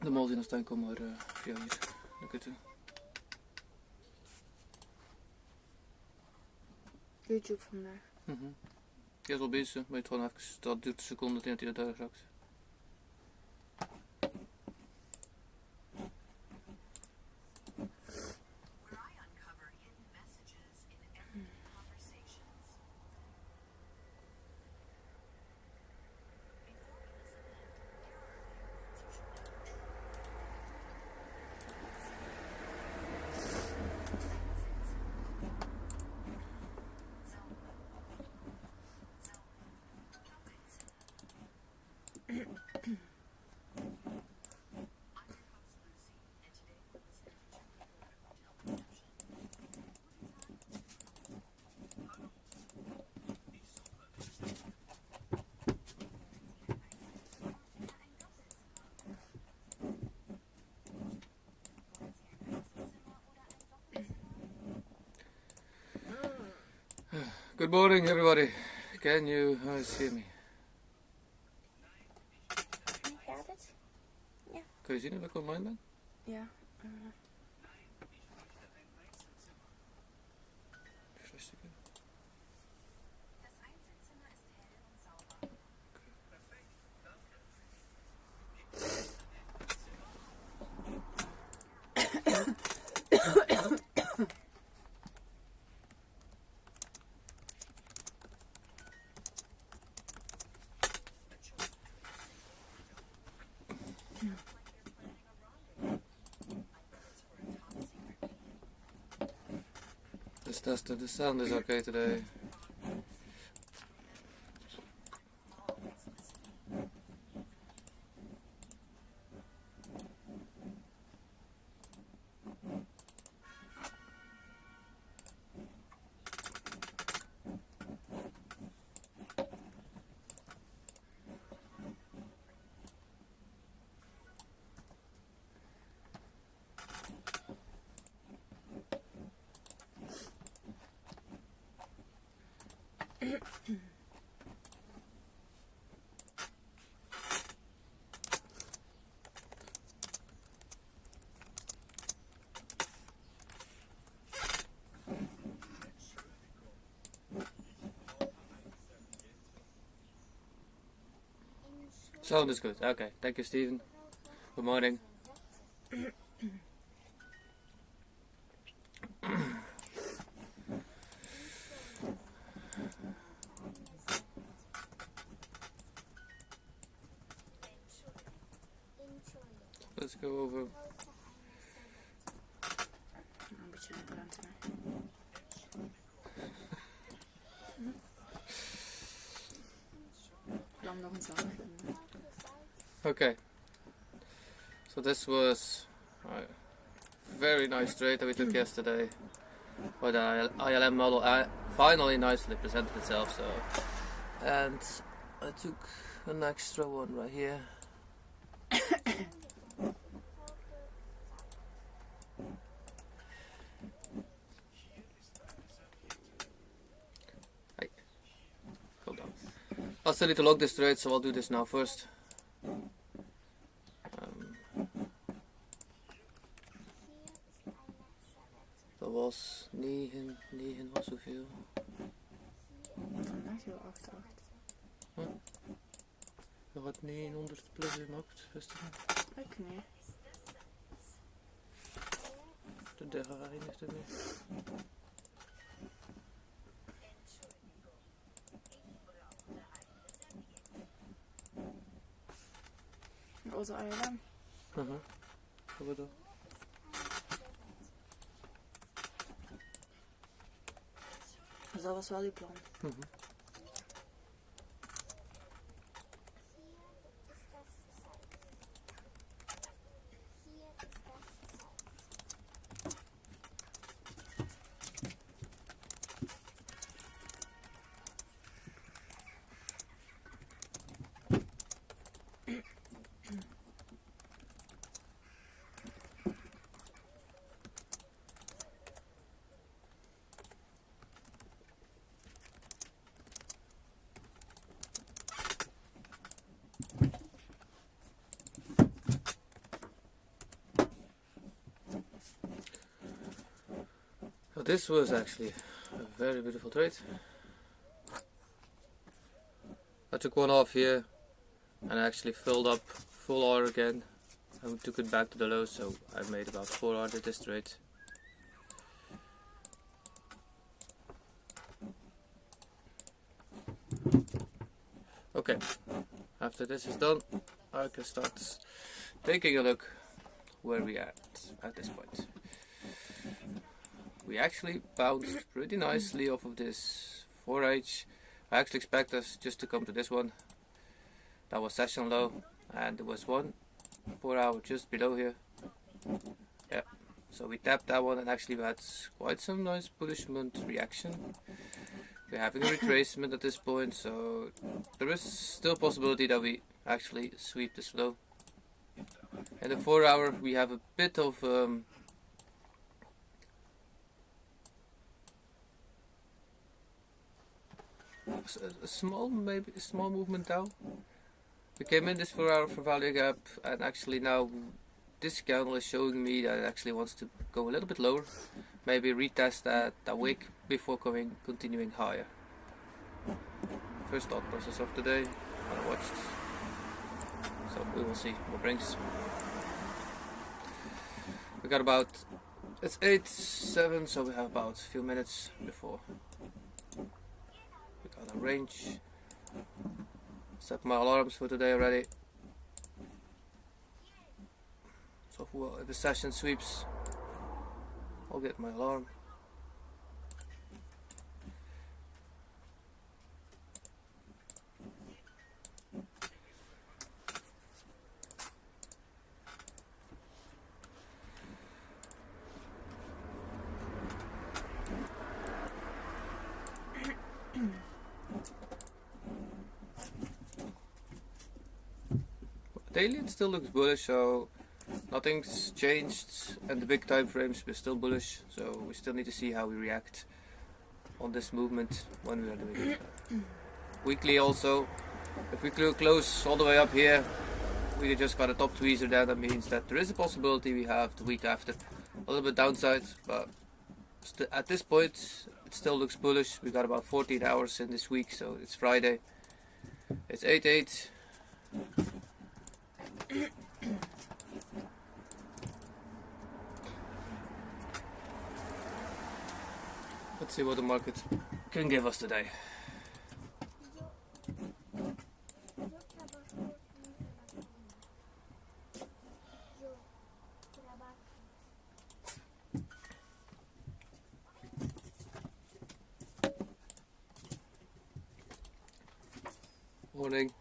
Normaal zien als tuin komen maar via hier. Lekker toe. YouTube vandaag. Ja, is wel bezig, maar het gewoon even, dat duurt een seconde dat hij daar raakt. Good morning everybody. Can you see me? Gaat het? Ja. Kun je zien dat ik online ben? Ja. Rustig. Let's test the sound is okay today. Sound is good. Okay, thank you, Steven. Good morning. Let's go over. Een beetje de ruimte. Dan nog een zaal. Okay. So this was a very nice trade that we took yesterday. But the ILM model finally nicely presented itself. So, and I took an extra one right here. Hey, calm down. I'll still need to log this trade, so I'll do this now first. Dat was 9 was zoveel. Vandaag heel 8. Huh? Je had 900 plus gemaakt gisteren. Ik nee. De derde eindigt ermee. Onze ILM. Wat we doen? Dus dat was wel je plan. So this was actually a very beautiful trade. I took one off here and I actually filled up full R again and took it back to the low, so I made about 4 R at this trade. Okay, after this is done, I can start taking a look where we are at this point. We actually bounced pretty nicely off of this 4H. I actually expect us just to come to this one. That was session low, and there was one 4 hour just below here. Yeah, so we tapped that one and actually we had quite some nice bullish reaction. We're having a retracement at this point, so there is still a possibility that we actually sweep this low. In the 4 hour we have a bit of a small movement down. We came in this 4 hour for value gap, and actually now this candle is showing me that it actually wants to go a little bit lower. Maybe retest that wick before continuing higher. First thought process of the day, unwatched. So we will see what brings. We got about, it's 8:07, so we have about a few minutes before we got a range. Set my alarms for today already. So if the session sweeps, I'll get my alarm. Daily it still looks bullish, so nothing's changed, and the big time frames we're still bullish, so we still need to see how we react on this movement when we are doing it. Weekly also, if we close all the way up here, we just got a top tweezer there. That means that there is a possibility we have the week after a little bit downside, but at this point it still looks bullish. We got about 14 hours in this week, so it's Friday. It's 8/8. Let's see what the market can give us today. Morning.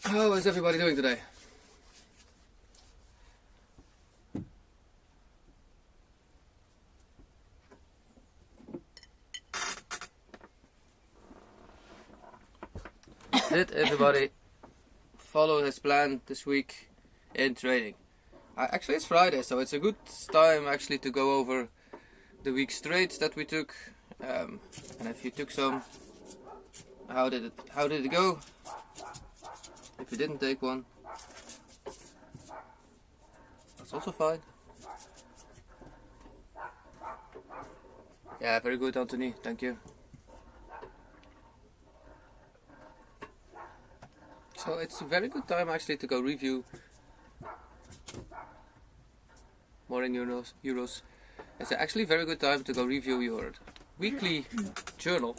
How is everybody doing today? Did everybody follow his plan this week in trading? Actually it's Friday, so it's a good time actually to go over the week's trades that we took, and if you took some, how did it go? If you didn't take one, that's also fine. Yeah, very good, Anthony, thank you. So it's a very good time actually to go review. Morning Euros. It's actually a very good time to go review your weekly journal,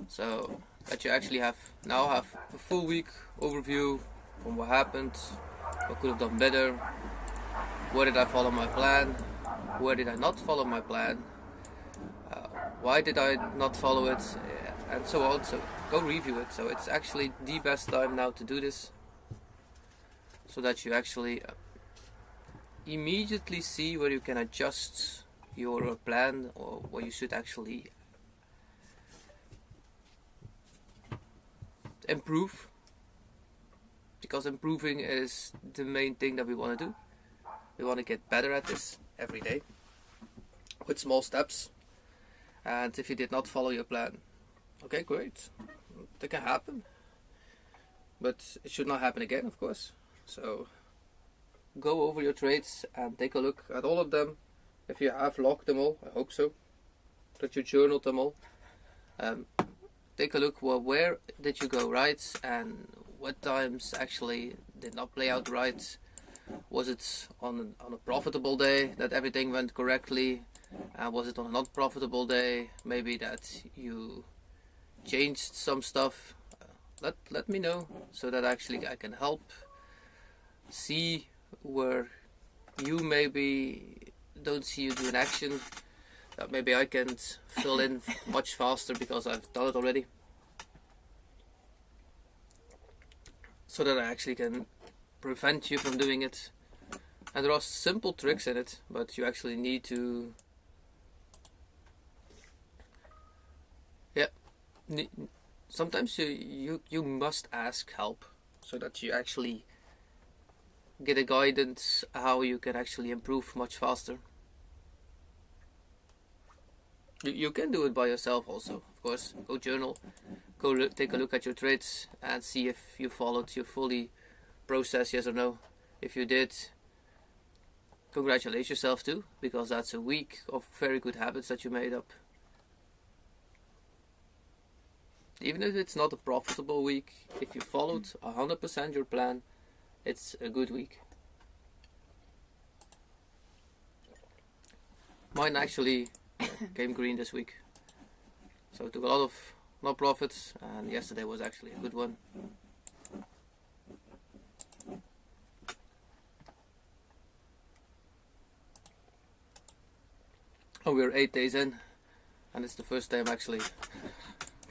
so that you actually now have a full week overview from what happened What could have done better? Where did I follow my plan? Where did I not follow my plan? Why did I not follow it? And so on. So go review it. So it's actually the best time now to do this, so that you actually immediately see where you can adjust your plan, or where you should actually improve, because improving is the main thing that we want to do. We want to get better at this every day with small steps. And if you did not follow your plan, okay, great, that can happen, but it should not happen again, of course. So go over your trades and take a look at all of them. If you have logged them all, I hope so, that you journaled them all. Take a look, well, where did you go right, and what times actually did not play out right. Was it on a profitable day that everything went correctly? Was it on a not profitable day, maybe that you changed some stuff? Let me know, so that actually I can help see where you maybe don't see you do an action that maybe I can fill in much faster because I've done it already, so that I actually can prevent you from doing it. And there are simple tricks in it, but you actually need to sometimes you must ask help, so that you actually get a guidance how you can actually improve much faster. You can do it by yourself also, of course. Go journal, take a look at your trades and see if you followed your fully process, yes or no. If you did, congratulate yourself too, because that's a week of very good habits that you made up. Even if it's not a profitable week, if you followed 100% your plan, it's a good week. Mine actually came green this week, so I took a lot of no profits, and yesterday was actually a good one. Oh, we're 8 days in, and it's the first time actually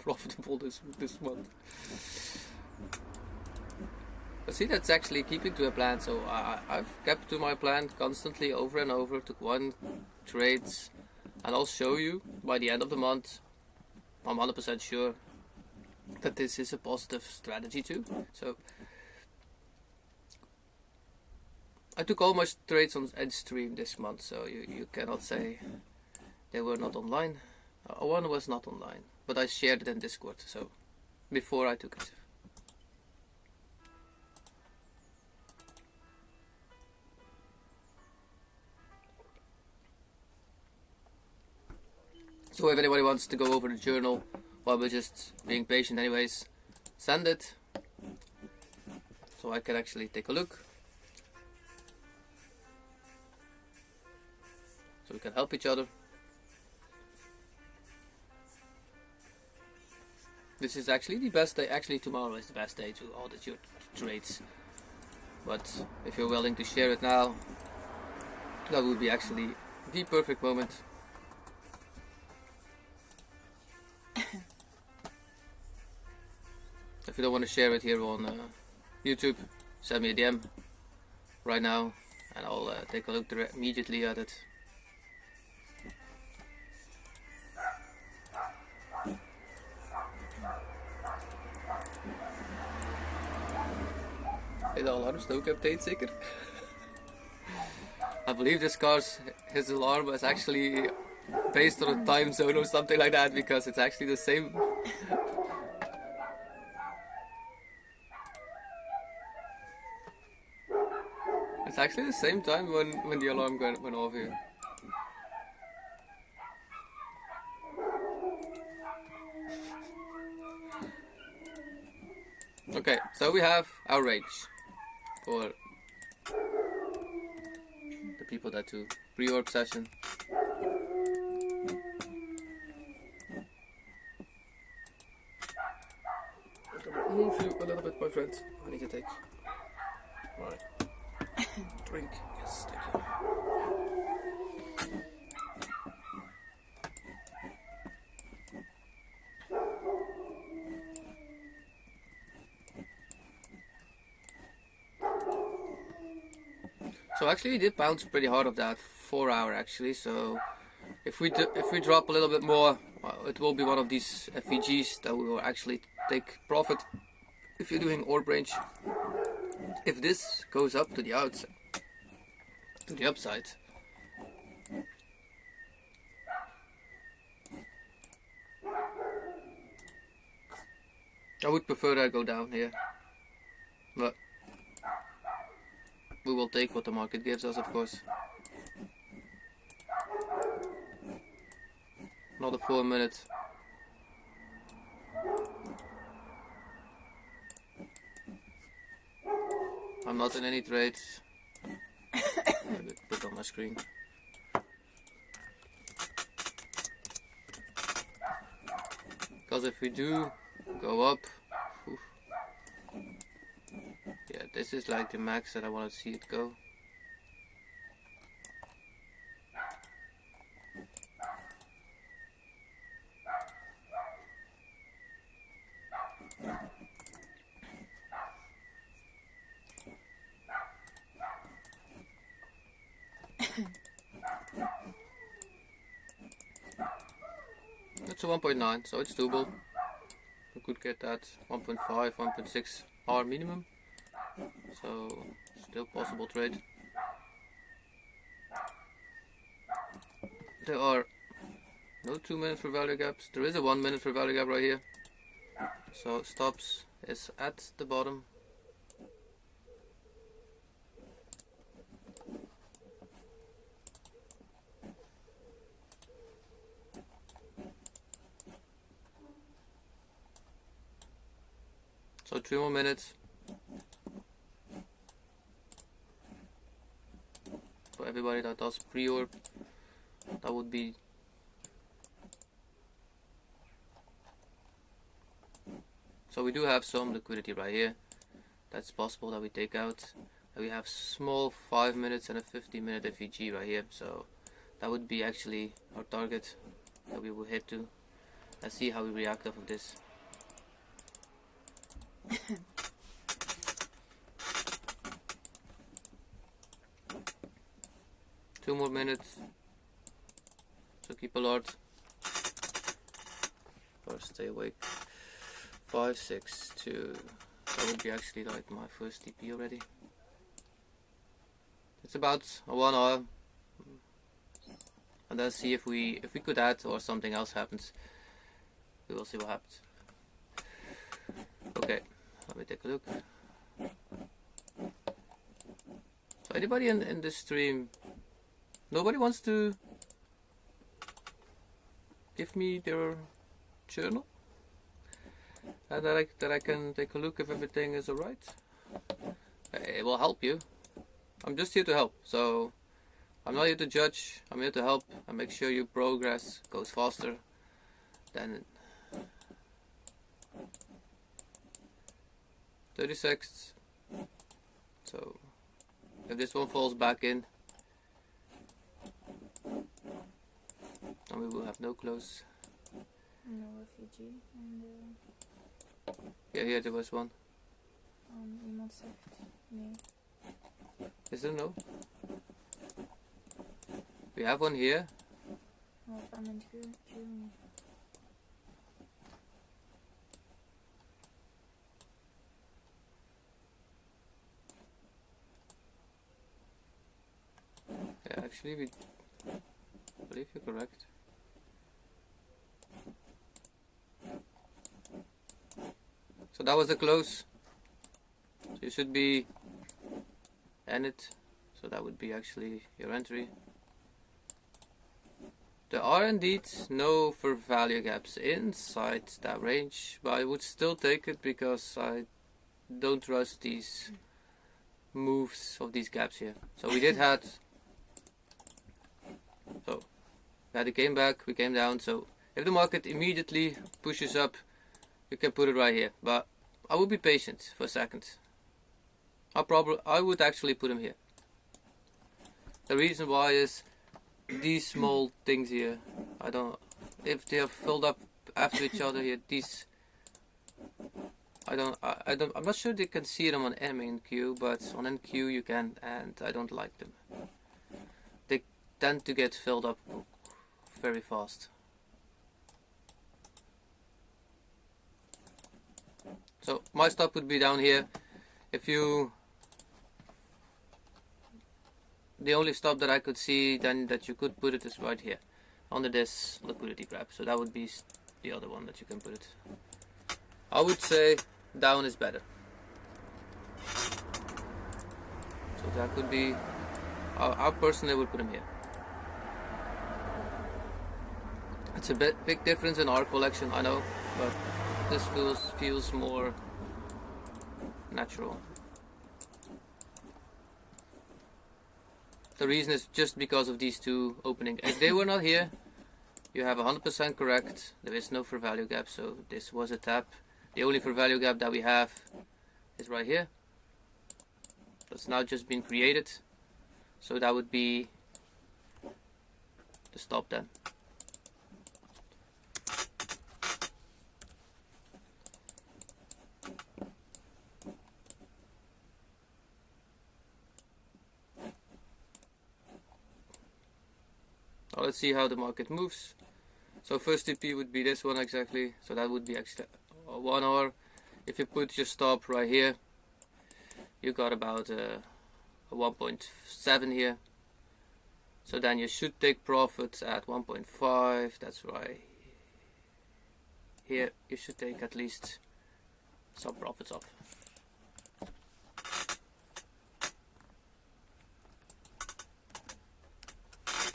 profitable this month. But see, that's actually keeping to a plan. So I've kept to my plan constantly, over and over. Took one trades, and I'll show you by the end of the month. I'm 100% sure that this is a positive strategy too. So I took all my trades on Edstream this month, so you cannot say they were not online. One was not online, but I shared it in Discord, so before I took it. So if anybody wants to go over the journal while we're just being patient anyways, send it so I can actually take a look, so we can help each other. This is actually the best day. Actually, tomorrow is the best day to audit your trades. But if you're willing to share it now, that would be actually the perfect moment. If you don't want to share it here on YouTube, send me a DM right now, and I'll take a look immediately at it. Hey, de alarmstook update zeker? I believe this car's, his alarm is actually based on a time zone or something like that, because it's actually the same. It's actually the same time when the alarm went off here. Okay, so we have our range for the people that do pre-orb session. I'm gonna move you a little bit, my friend. I need to take. Right. Drink. Yes, thank you. So actually, we did bounce pretty hard of that 4 hour actually. So if we drop a little bit more, it will be one of these FVGs that we will actually take profit. If you're doing orb range, if this goes up to the outside, to the upside, I would prefer that go down here, but we will take what the market gives us, of course. Another 4 minutes. I'm not in any trades. Put on my screen. Because if we do go up, oof, yeah, this is like the max that I want to see it go. It's a 1.9, so it's doable. We could get that 1.5, 1.6 R minimum. So still possible trade. There are no 2 minutes for value gaps. There is a 1 minute for value gap right here. So stops is at the bottom. So 3 more minutes. For everybody that does pre-orb, that would be so we do have some liquidity right here. That's possible that we take out. And we have small 5 minutes and a 50-minute FVG right here. So that would be actually our target that we will hit to. Let's see how we react off of this. 2 more minutes. So keep alert. Or stay awake. 5, 6, 2. That would be actually like my first TP already. It's about a 1 hour. And then see if we could add or something else happens. We will see what happens. Okay, let me take a look. So anybody in this stream, nobody wants to give me their journal? That I can take a look if everything is alright? It will help you. I'm just here to help, so I'm not here to judge, I'm here to help and make sure your progress goes faster than 30 seconds. So if this one falls back in, then we will have no close. No refugee. En Yeah, here there was one. iemand zegt nee. Is there no? We have one here. Op aan mijn journey. Yeah, actually we believe you're correct. So that was the close. So you should be end it. So that would be actually your entry. There are indeed no fair value gaps inside that range, but I would still take it because I don't trust these moves of these gaps here. So we did had, so we had a came back, we came down. So if the market immediately pushes up, you can put it right here. But I would be patient for a second. I would actually put him here. The reason why is these small things here. If they are filled up after each other here, these, I'm not sure they can see them on MNQ, but on NQ you can, and I don't like them. They tend to get filled up very fast. So my stop would be down here. The only stop that I could see then that you could put it is right here, under this liquidity grab. So that would be the other one that you can put it. I would say down is better. So that could be, I personally would put him here. It's a big difference in our collection, I know, but this feels more natural. The reason is just because of these two openings. If they were not here, you have 100% correct. There is no fair value gap, so this was a tap. The only fair value gap that we have is right here. That's now just been created. So that would be the stop then. Now let's see how the market moves. So first TP would be this one exactly. So that would be actually 1 hour. If you put your stop right here, you got about a 1.7 here. So then you should take profits at 1.5. That's right. Here you should take at least some profits off.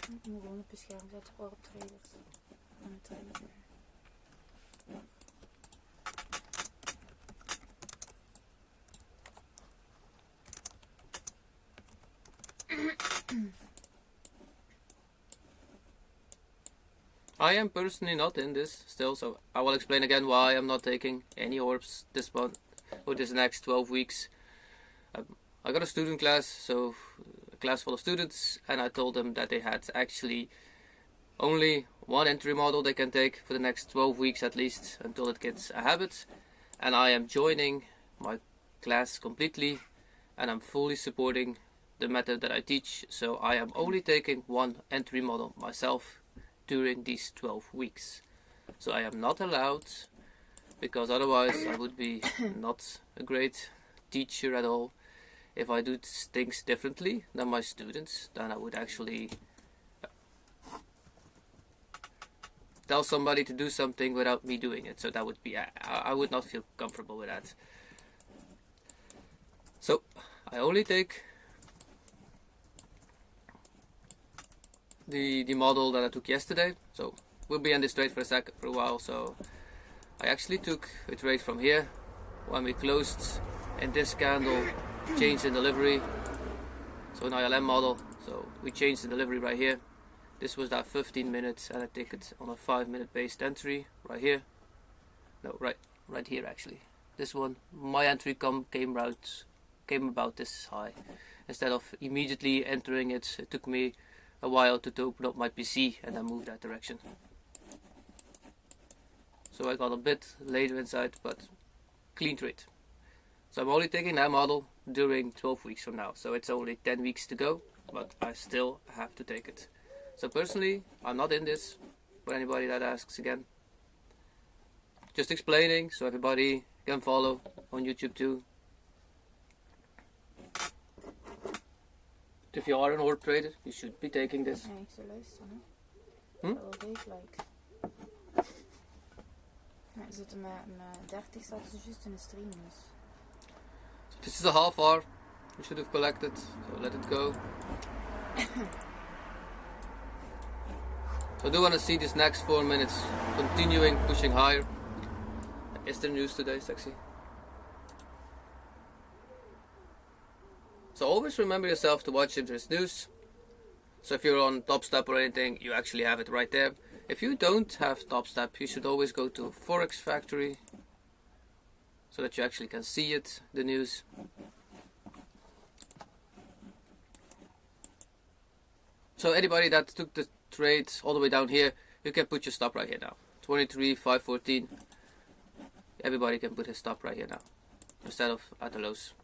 Ik moet gewoon op je scherm zetten voor op traders. En het traden. I am personally not in this still, so I will explain again why I'm not taking any orbs this month or this next 12 weeks. I got a student class, so a class full of students, and I told them that they had actually only one entry model they can take for the next 12 weeks at least until it gets a habit. And I am joining my class completely, and I'm fully supporting the method that I teach, so I am only taking one entry model myself during these 12 weeks. So I am not allowed, because otherwise I would be not a great teacher at all. If I do things differently than my students, then I would actually tell somebody to do something without me doing it. So that would be, I would not feel comfortable with that. So I only take the model that I took yesterday. So we'll be in this trade for a while. So I actually took a trade from here when we closed in this candle, changed the delivery. So an ILM model. So we changed the delivery right here. This was that 15 minutes, and I take it on a 5-minute based entry right here. No, right here actually. This one, my entry came about this high. Instead of immediately entering it, it took me a while to open up my PC and then move that direction. So I got a bit later inside, but clean trade. So I'm only taking that model during 12 weeks from now. So it's only 10 weeks to go, but I still have to take it. So personally, I'm not in this, for anybody that asks again. Just explaining so everybody can follow on YouTube too. If you are an orb trader, you should be taking this. Ja, ik zou luisteren. Hè. Wel degelijk. Ja, we zitten met 30 staat dus juist in de stream. Dus. This is a half hour. You should have collected, so let it go. So I do want to see this next 4 minutes continuing pushing higher. Is there news today, Sexy? So always remember yourself to watch if there's news. So if you're on Top Step or anything, you actually have it right there. If you don't have Top Step, you should always go to Forex Factory so that you actually can see it, the news. So anybody that took the trade all the way down here, you can put your stop right here now. 23,514. Everybody can put his stop right here now, instead of at the lows.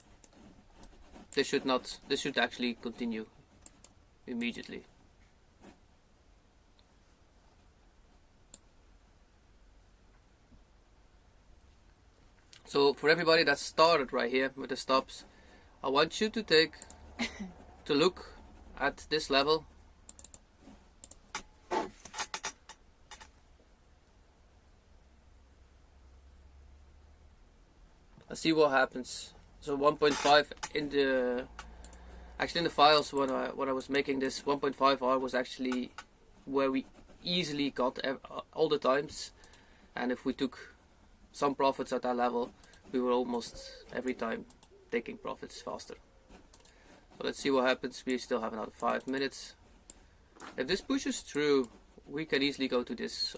This should actually continue immediately. So for everybody that started right here with the stops, I want you to to look at this level. And see what happens. So 1.5 in the files when I was making this, 1.5R was actually where we easily got all the times, and if we took some profits at that level, we were almost every time taking profits faster. So let's see what happens. We still have another 5 minutes. If this pushes through, we can easily go to this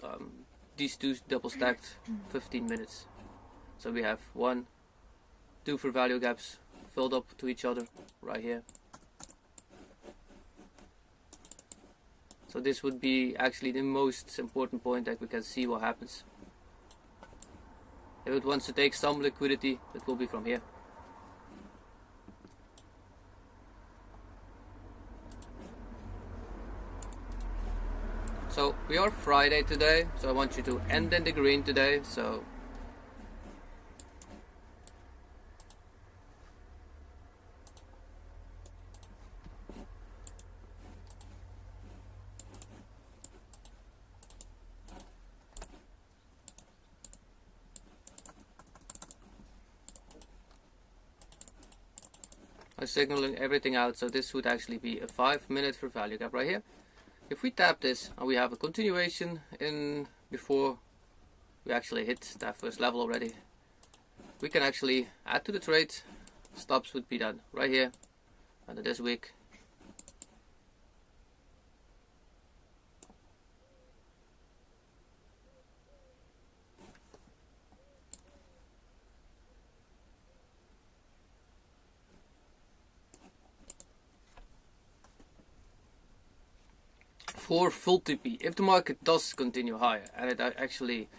these two double stacked 15 minutes. So we have 1, 2 for value gaps filled up to each other right here. So this would be actually the most important point that we can see what happens. If it wants to take some liquidity, it will be from here. So we are Friday today, so I want you to end in the green today. So I'm signaling everything out, so this would actually be a 5 minute for value gap right here. If we tap this and we have a continuation in before we actually hit that first level already, we can actually add to the trade. Stops would be done right here under this wick. For full TP, if the market does continue higher and it actually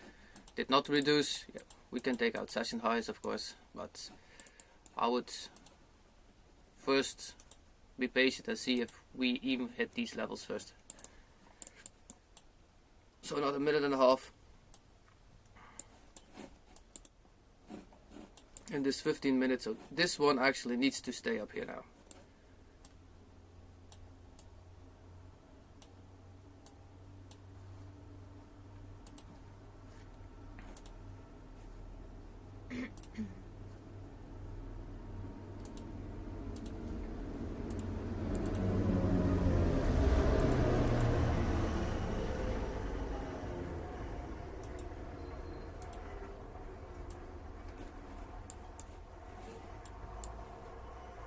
did not reduce, yeah, we can take out session highs of course, but I would first be patient and see if we even hit these levels first. So another minute and a half in this 15 minutes. So this one actually needs to stay up here now.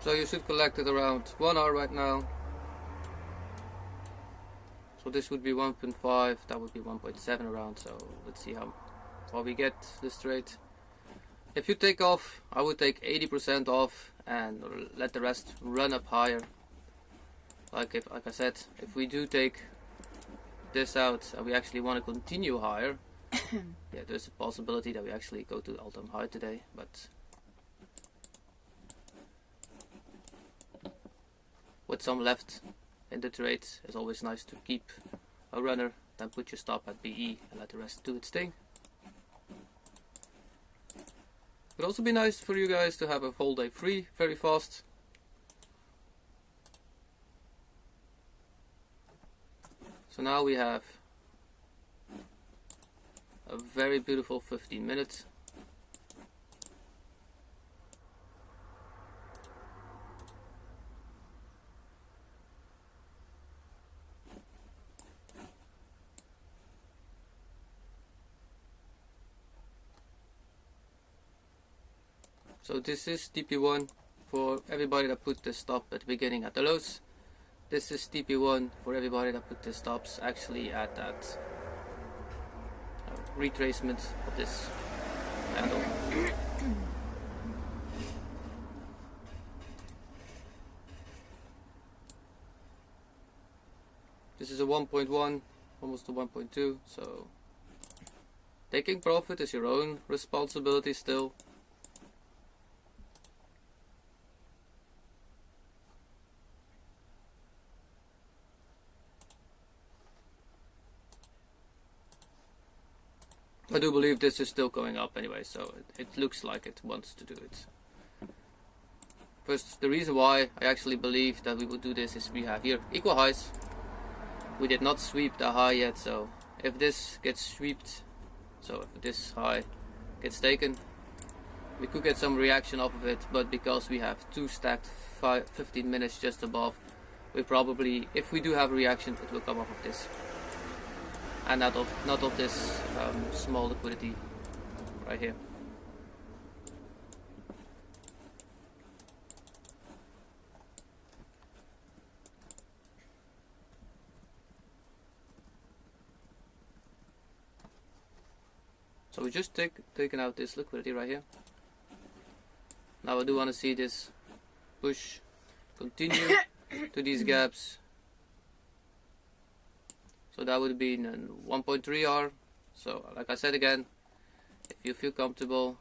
So you should collect it around 1 hour right now. So this would be 1.5, that would be 1.7 around. So let's see how we get this trade. If you take off, I would take 80% off and let the rest run up higher. Like I said, if we do take this out and we actually want to continue higher, yeah, there's a possibility that we actually go to all-time high today, but with some left in the trade, it's always nice to keep a runner, then put your stop at BE and let the rest do its thing. It would also be nice for you guys to have a whole day free very fast. So now we have a very beautiful 15 minutes. So this is TP1 for everybody that put the stop at the beginning at the lows. This is TP1 for everybody that put the stops actually at that retracement of this candle. is a 1.1, almost a 1.2, so taking profit is your own responsibility still. I do believe this is still going up anyway, so it looks like it wants to do it. First, the reason why I actually believe that we will do this is we have here equal highs. We did not sweep the high yet, so if this gets swept, so if this high gets taken, we could get some reaction off of it, but because we have two stacked 15 minutes just above, we probably, if we do have a reaction, it will come off of this. And not of this small liquidity right here. So we just taken out this liquidity right here. Now I do want to see this push continue to these gaps. So that would be 1.3R. So like I said again, if you feel comfortable,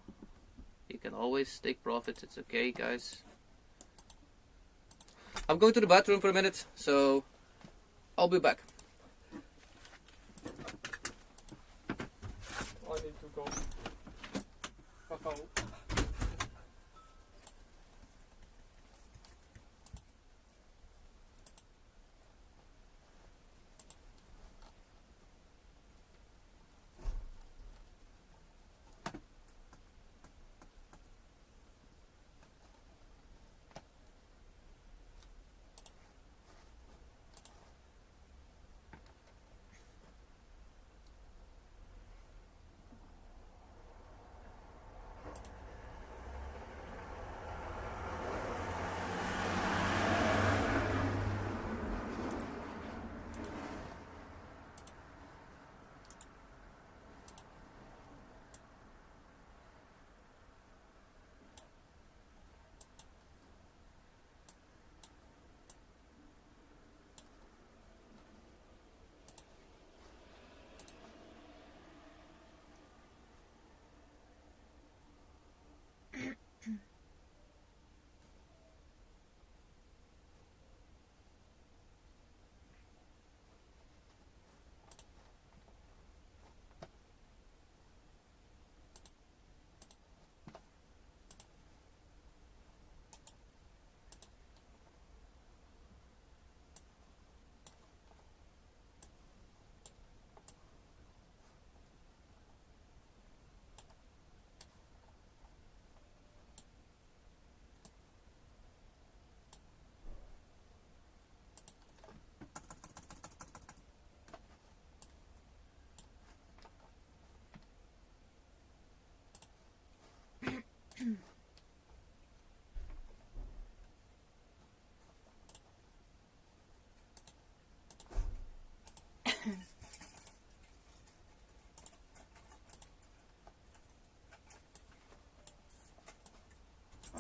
you can always take profits. It's okay, guys. I'm going to the bathroom for a minute, so I'll be back. I need to go.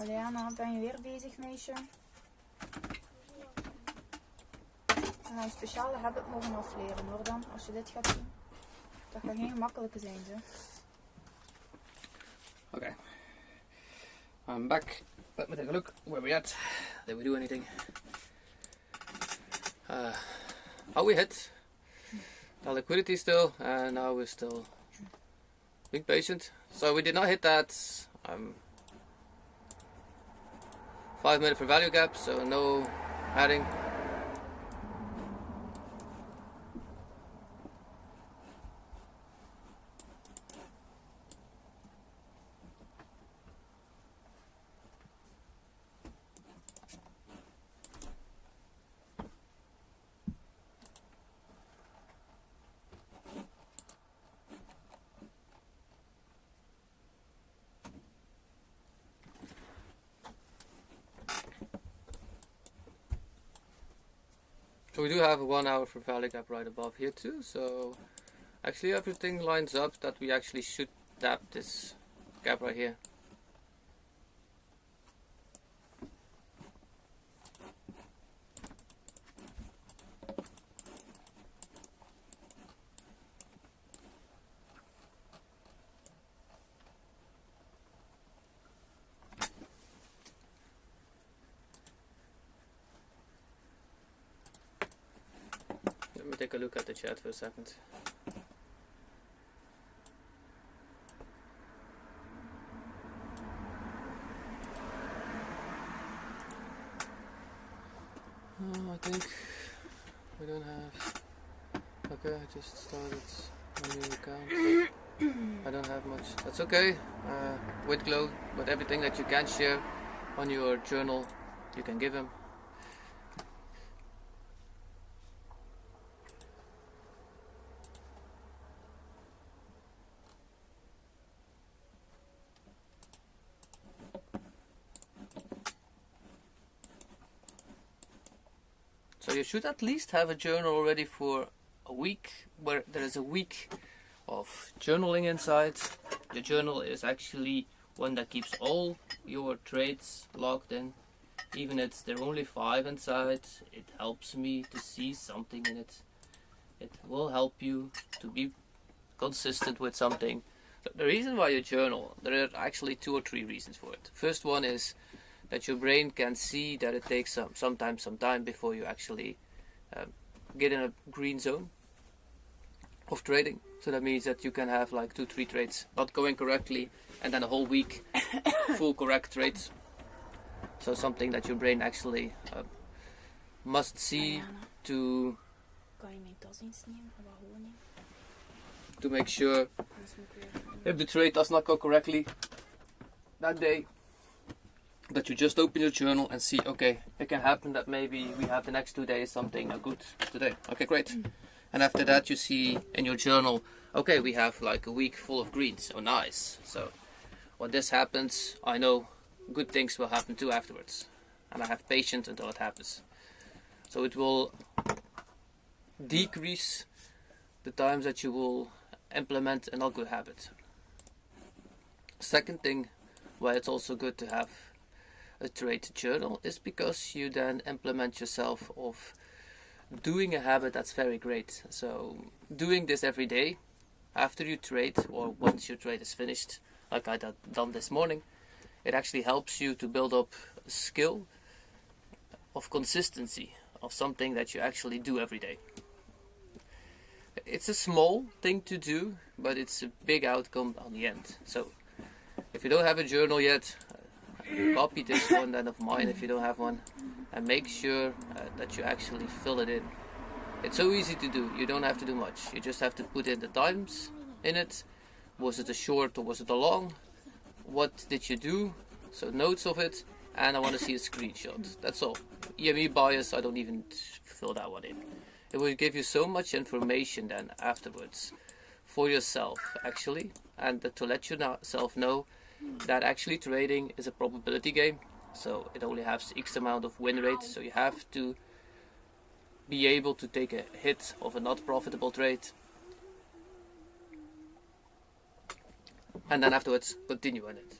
Oliana, ben je weer bezig, meisje? We gaan een speciale habit mogen afleren hoor dan, als je dit gaat doen. Dat gaat geen gemakkelijke zijn, zo. Okay, I'm back. Let me take a look where we at. Did we do anything? How we hit the liquidity still, and now we're still being patient. So we did not hit that 5 minute for value gap, so no adding. So we do have a 1 hour for value gap right above here too, so actually everything lines up that we actually should tap this gap right here. take a look at the chat for a second. I think we don't have. Okay, I just started a new account. I don't have much. That's okay. With Glow, but everything that you can share on your journal, you can give him. So you should at least have a journal already for a week, where there is a week of journaling inside. The journal is actually one that keeps all your trades logged in. Even if there are only 5 inside, it helps me to see something in it. It will help you to be consistent with something. So the reason why you journal, there are actually 2 or 3 reasons for it. First one is that your brain can see that it takes sometimes some time before you actually get in a green zone of trading. So that means that you can have like 2-3 trades not going correctly and then a whole week full correct trades. So something that your brain actually must see to make sure if the trade does not go correctly that day, that you just open your journal and see, okay, it can happen that maybe we have the next 2 days something good today. Okay, great. And after that you see in your journal, okay, we have like a week full of greens. Oh, nice. So when this happens, I know good things will happen too afterwards. And I have patience until it happens. So it will decrease the times that you will implement a not good habit. Second thing why it's also good to have a trade journal is because you then implement yourself of doing a habit that's very great. So doing this every day after you trade, or once your trade is finished, like I done this morning, it actually helps you to build up a skill of consistency of something that you actually do every day. It's a small thing to do, but it's a big outcome on the end. So if you don't have a journal yet, copy this one then of mine if you don't have one, and make sure that you actually fill it in. It's so easy to do. You don't have to do much. You just have to put in the times in it. Was it a short or was it a long? What did you do? So notes of it, and I want to see a screenshot. That's all. EME bias, I don't even fill that one in. It will give you so much information then afterwards for yourself actually, and to let yourself know that actually trading is a probability game. So it only has X amount of win rate, so you have to be able to take a hit of a not profitable trade, and then afterwards continue on it.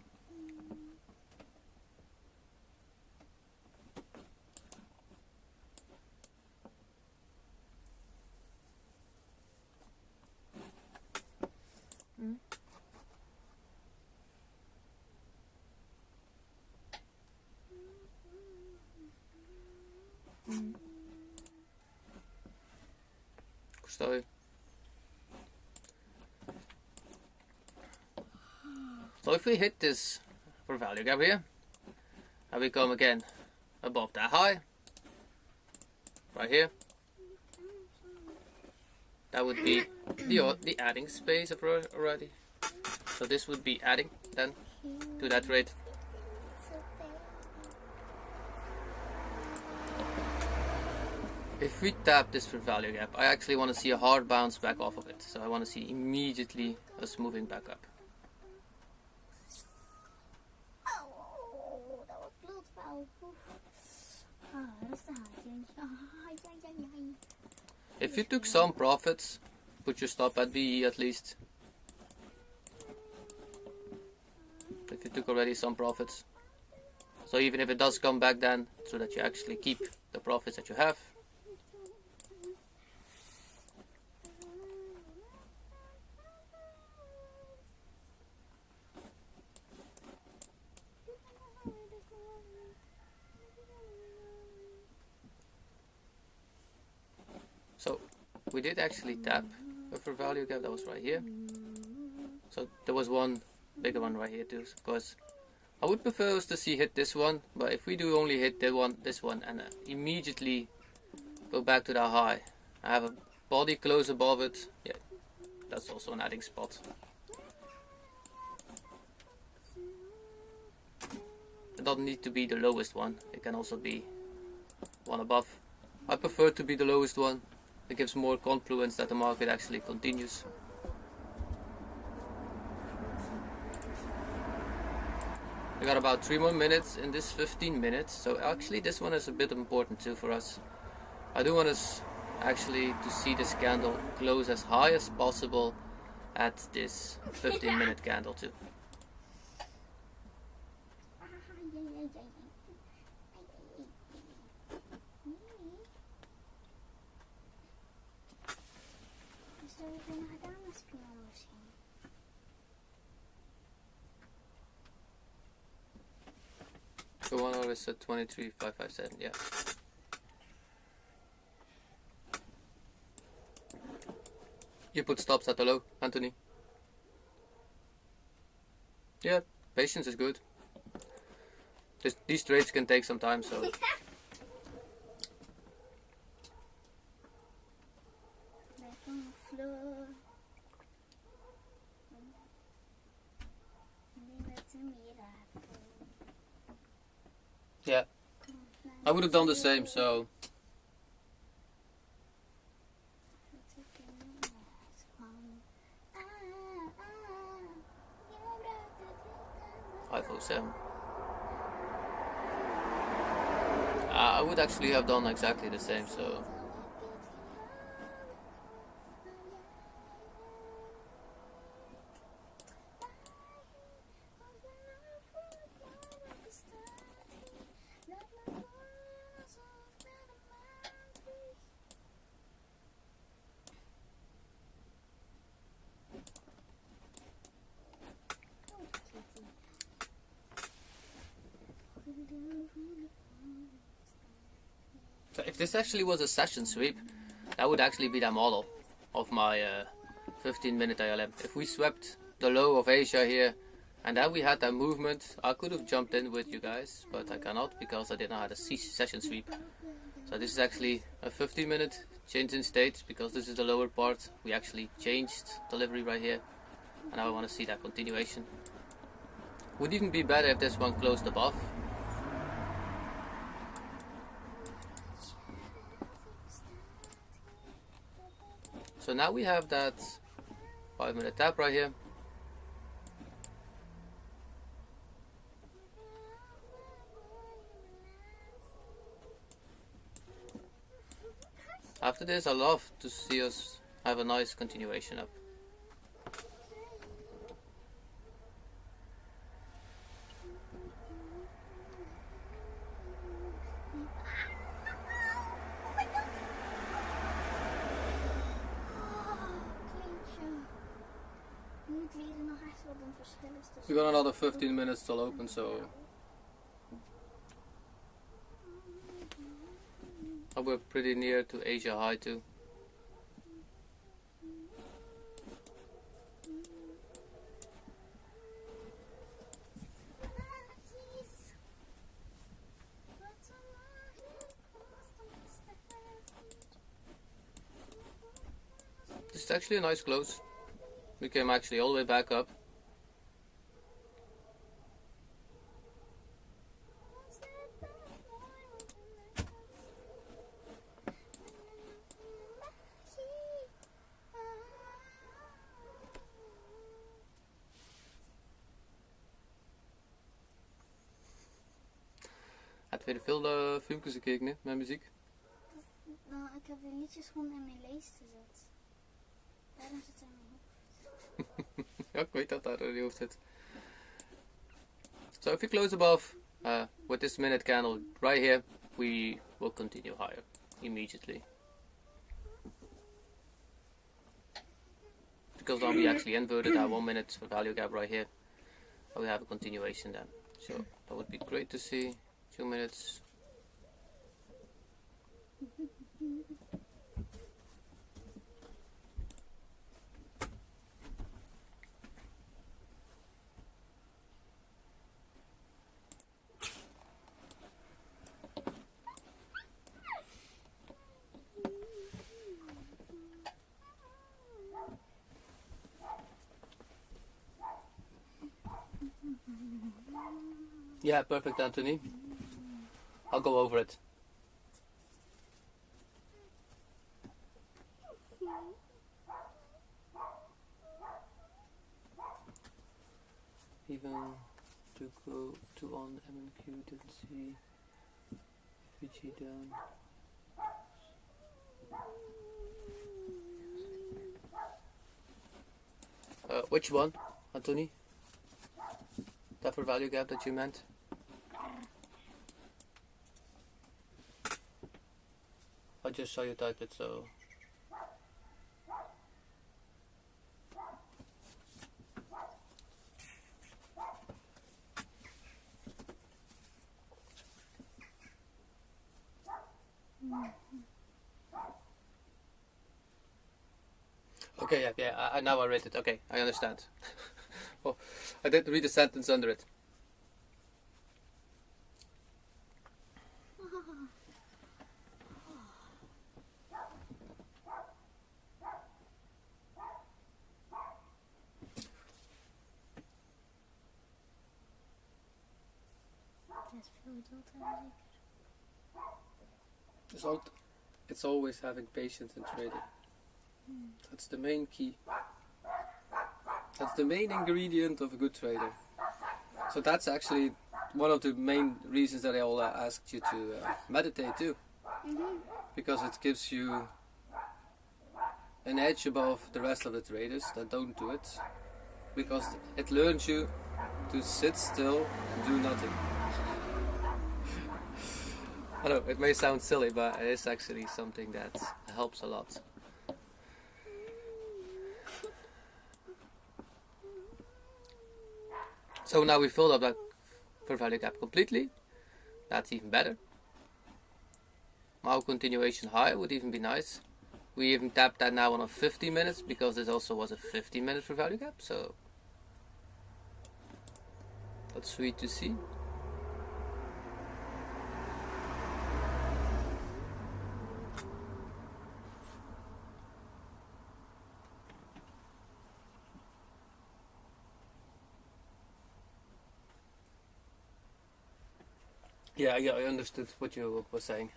So if we hit this for value gap here, and we come again above that high, right here, that would be the adding space already. So this would be adding then to that rate. If we tap this for value gap, I actually want to see a hard bounce back off of it. So I want to see immediately us moving back up. If you took some profits, put your stop at BE at least. If you took already some profits. So even if it does come back then, so that you actually keep the profits that you have. So we did actually tap for value gap. That was right here. So there was one bigger one right here too, because I would prefer us to see hit this one, but if we do only hit this one and immediately go back to the high, I have a body close above it, yeah, that's also an adding spot. It doesn't need to be the lowest one, it can also be one above. I prefer to be the lowest one, it gives more confluence that the market actually continues. We got about 3 more minutes in this 15 minutes, so actually this one is a bit important too for us. I do want us actually to see this candle close as high as possible at this 15-minute candle too. The 1 hour is at 23,557, yeah. You put stops at the low, Anthony. Yeah, patience is good. These trades can take some time, so. Yeah, I would have done the same, so. I would actually have done exactly the same, so. So if this actually was a session sweep, that would actually be the model of my 15-minute ILM. If we swept the low of Asia here, and then we had that movement, I could have jumped in with you guys, but I cannot because I did not have a session sweep. So this is actually a 15-minute change in state, because this is the lower part. We actually changed delivery right here, and now I want to see that continuation. Would even be better if this one closed above. So now we have that 5-minute tap right here. After this, I love to see us have a nice continuation up. We got another 15 minutes till open, so we're pretty near to Asia high too. This is actually a nice close. We came actually all the way back up. Heb je veel filmpjes gekeken hè, met muziek? Nou, ik heb de liedjes gewoon in mijn lijst gezet. Daarom zit het in mijn hoofd. Ja, ik weet dat daar in je hoofd zit. So if you close above with this minute candle right here, we will continue higher immediately. Because then we actually inverted our 1 minute value gap right here. And we have a continuation then. So that would be great to see. 2 minutes. Yeah, perfect, Anthony. I'll go over it. Even to go to on MQ, didn't see VG down. Which one, Anthony? That for value gap that you meant? I just saw you type it, so. Okay, yeah, I now I read it. Okay, I understand. Well, I didn't read the sentence under it. It's always having patience in trading. That's the main key. That's the main ingredient of a good trader. So that's actually one of the main reasons that I all asked you to meditate too. Because it gives you an edge above the rest of the traders that don't do it. Because it learns you to sit still and do nothing. I know, it may sound silly, but it is actually something that helps a lot. So now we filled up that fair value gap completely. That's even better. Now continuation high would even be nice. We even tapped that now on a 50 minutes because this also was a 50-minute fair value gap. So that's sweet to see. Yeah, I understood what you were saying.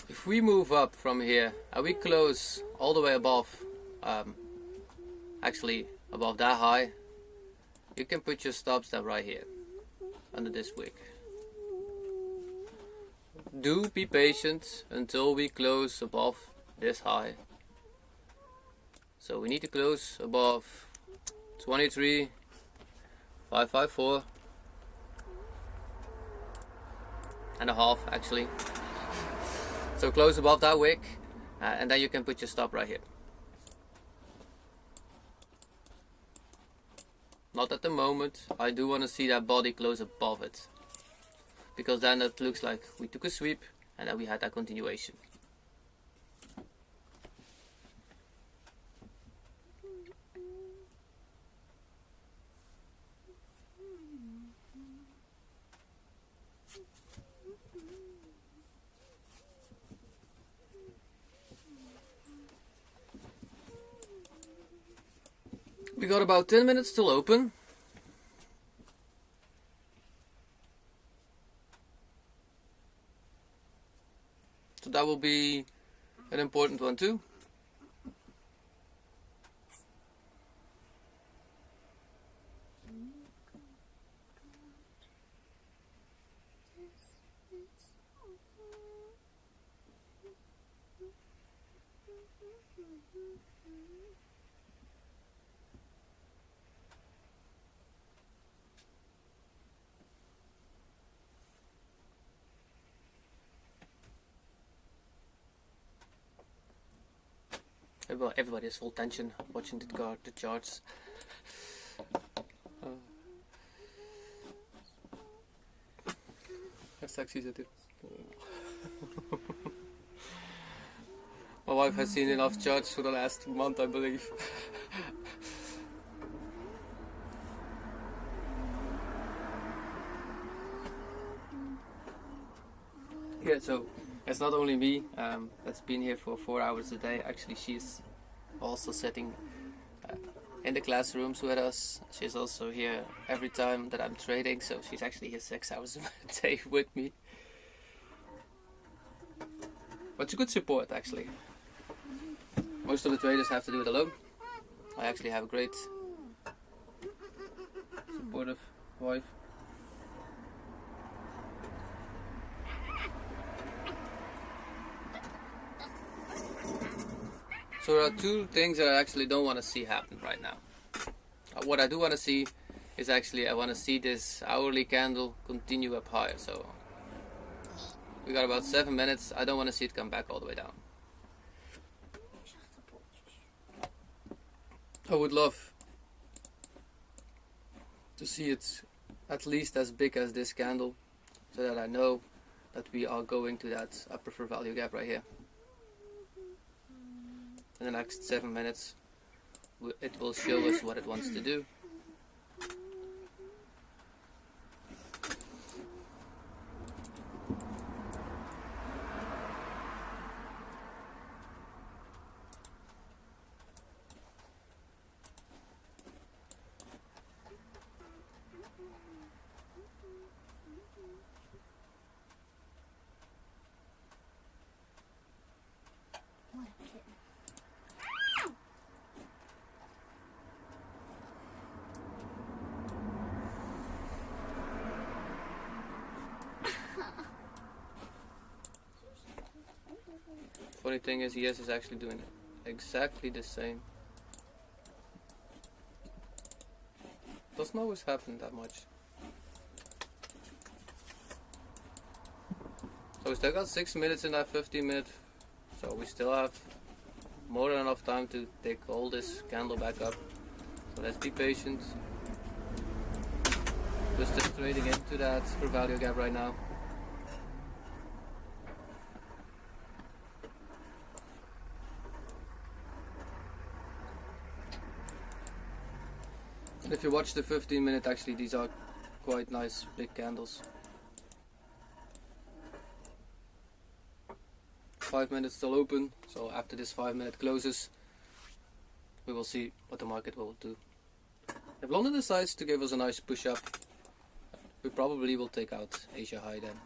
If we move up from here and we close all the way above, actually above that high, you can put your stops down right here under this wick. Do be patient until we close above this high. So we need to close above 23,554 and a half actually. So close above that wick and then you can put your stop right here. Not at the moment. I do want to see that body close above it, because then it looks like we took a sweep and then we had that continuation. We got about 10 minutes till open. So that will be an important one too. Everybody has full tension watching the charts. Straks zit het. Maar wife has seen enough church for the last month, I believe. Yeah, so it's not only me that's been here for 4 hours a day. Actually, she's also sitting in the classrooms with us. She's also here every time that I'm trading, so she's actually here 6 hours a day with me. But it's a good support, actually. Most of the traders have to do it alone. I actually have a great supportive wife. So there are two things that I actually don't want to see happen right now. What I do want to see is actually I want to see this hourly candle continue up higher. So we got about 7 minutes. I don't want to see it come back all the way down. I would love to see it at least as big as this candle, so that I know that we are going to that upper for value gap right here. In the next 7 minutes it will show us what it wants to do. Funny thing is, ES is actually doing exactly the same. Doesn't always happen that much. So we still got 6 minutes in that 15 minute, so we still have more than enough time to take all this candle back up. So let's be patient. We're still trading into that for value gap right now. And if you watch the 15 minute, actually these are quite nice big candles. 5 minutes still open, so after this 5 minute closes we will see what the market will do. If London decides to give us a nice push up, we probably will take out Asia high then.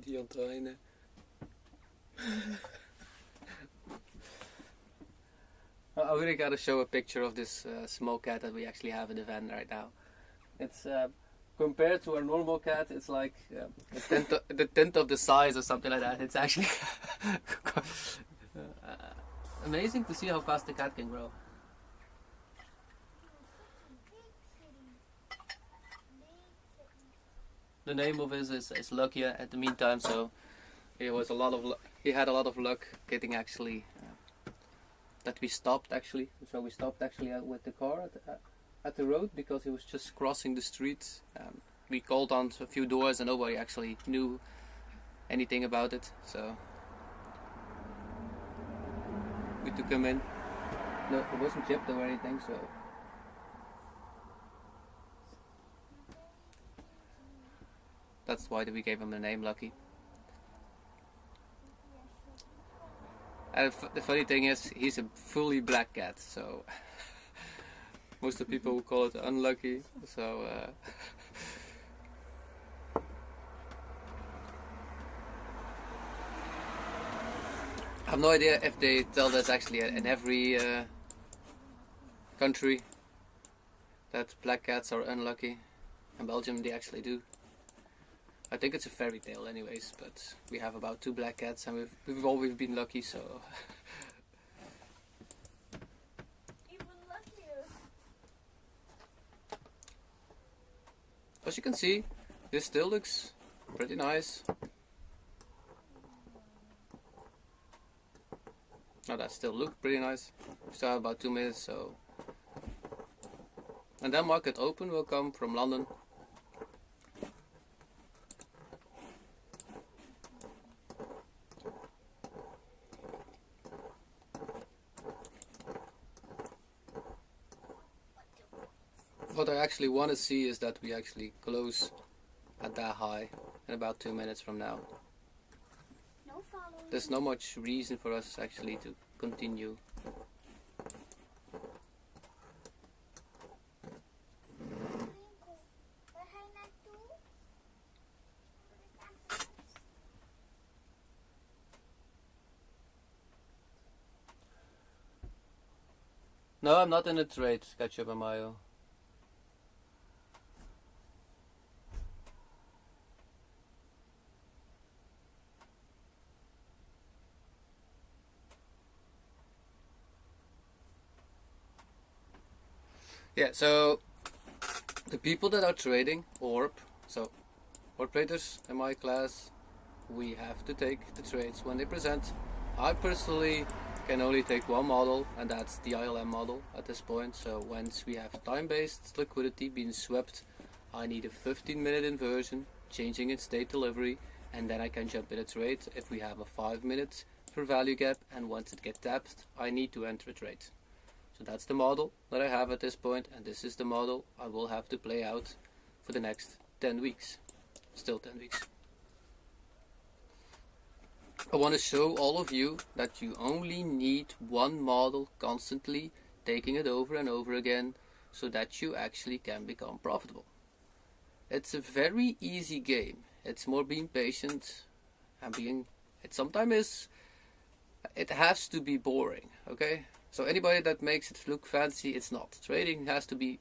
Die aan het trainen. I really gotta show a picture of this small cat that we actually have in the van right now. It's compared to our normal cat, it's like the tenth of the size or something like that. It's actually amazing to see how fast the cat can grow. The name of his is Lucky at the meantime, so he had a lot of luck getting actually that we stopped actually. So we stopped actually with the car at the road because he was just crossing the street. We called on a few doors and nobody actually knew anything about it, so we took him in. No, it wasn't chipped or anything, so that's why we gave him the name Lucky. And the funny thing is, he's a fully black cat, so most of the people will call it unlucky. So I have no idea if they tell this actually in every country that black cats are unlucky. In Belgium they actually do. I think it's a fairy tale anyways, but we have about 2 black cats and we've always been lucky, so Even luckier. as you can see, this still looks pretty nice. Now that still looks pretty nice. We still have about 2 minutes, so. And then market open will come from London. What I actually want to see is that we actually close at that high in about 2 minutes from now. No following. There's not much reason for us actually to continue. Waar ga je naartoe? No, I'm not in a trade, Ketchup and Mayo. Yeah, so the people that are trading orb, so orb traders in my class, we have to take the trades when they present. I personally can only take one model, and that's the ILM model at this point. So once we have time-based liquidity being swept, I need a 15-minute inversion, changing in state delivery, and then I can jump in a trade if we have a 5 minutes per value gap, and once it gets tapped, I need to enter a trade. So that's the model that I have at this point, and this is the model I will have to play out for the next 10 weeks. Still 10 weeks. I want to show all of you that you only need one model constantly, taking it over and over again, so that you actually can become profitable. It's a very easy game. It's more being patient and being, it sometimes is, it has to be boring, okay? So anybody that makes it look fancy, it's not. Trading has to be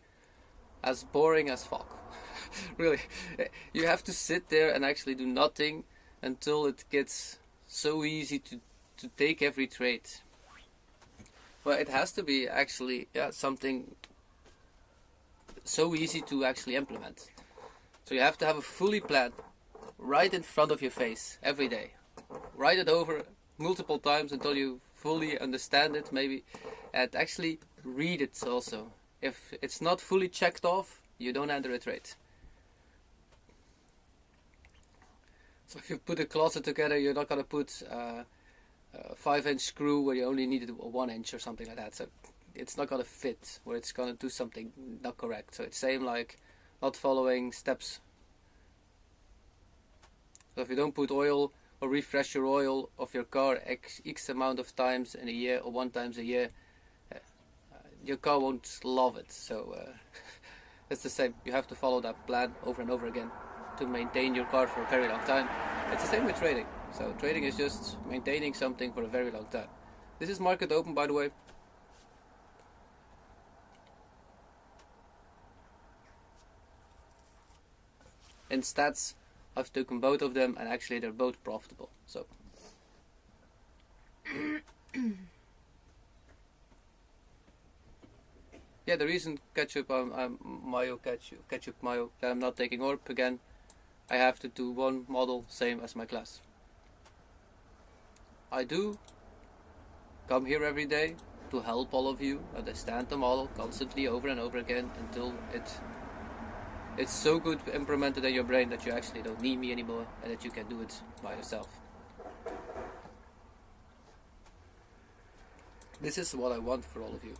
as boring as fuck. Really, you have to sit there and actually do nothing until it gets so easy to take every trade. Well, it has to be actually something so easy to actually implement. So you have to have a fully plan right in front of your face every day. Write it over multiple times until you fully understand it, maybe, and actually read it also. If it's not fully checked off, you don't enter a trade. So if you put a closet together, you're not going to put a 5-inch screw where you only needed a 1 inch or something like that. So it's not going to fit, or it's going to do something not correct. So it's same like not following steps. So if you don't put oil or refresh your oil of your car X amount of times in a year, or 1 time a year, your car won't love it. So it's the same. You have to follow that plan over and over again to maintain your car for a very long time. It's the same with trading. So trading is just maintaining something for a very long time. This is market open, by the way. In stats, I've taken both of them, and actually they're both profitable. So yeah, the reason ketchup mayo ketchup mayo that I'm not taking orb again, I have to do one model same as my class. I do come here every day to help all of you understand the model constantly over and over again until it's so good implemented in your brain that you actually don't need me anymore, and that you can do it by yourself. This is what I want for all of you.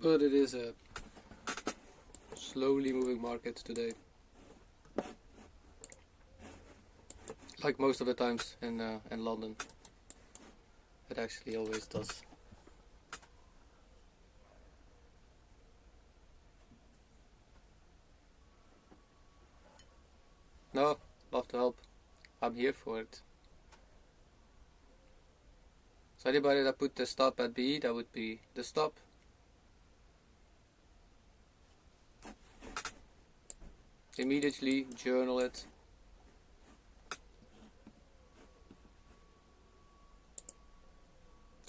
But it is a slowly moving market today. Like most of the times in London. It actually always does. No, love to help. I'm here for it. So anybody that put the stop at B, that would be the stop. Immediately journal it.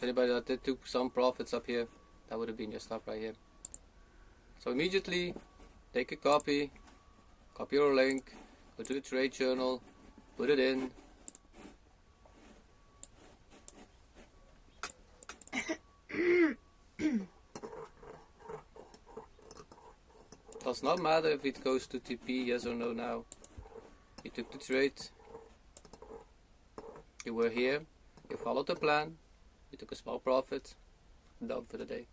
Anybody that did took some profits up here, that would have been your stop right here. So immediately take a copy your link, go to the trade journal, put it in. Does not matter if it goes to TP, yes or no now. You took the trade, you were here, you followed the plan, you took a small profit, done for the day.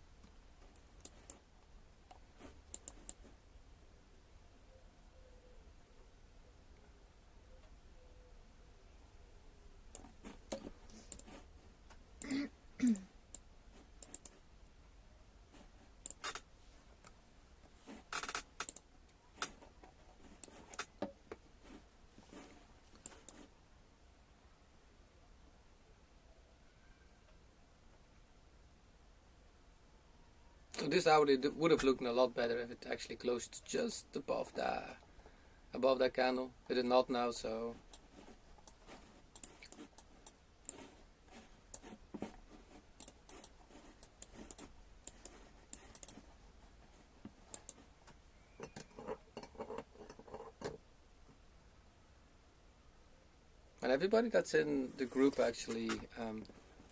So this hourly would have looked a lot better if it actually closed just above that candle. It did not now, so and everybody that's in the group actually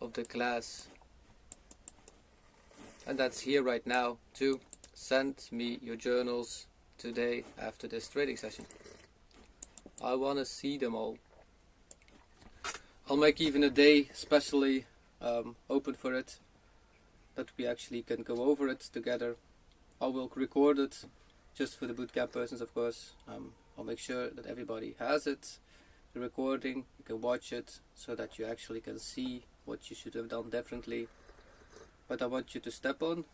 of the class, and that's here right now too, send me your journals today after this trading session. I want to see them all. I'll make even a day specially open for it, that we actually can go over it together. I will record it just for the bootcamp persons, of course. I'll make sure that everybody has it, the recording, you can watch it so that you actually can see what you should have done differently. But I want you to step on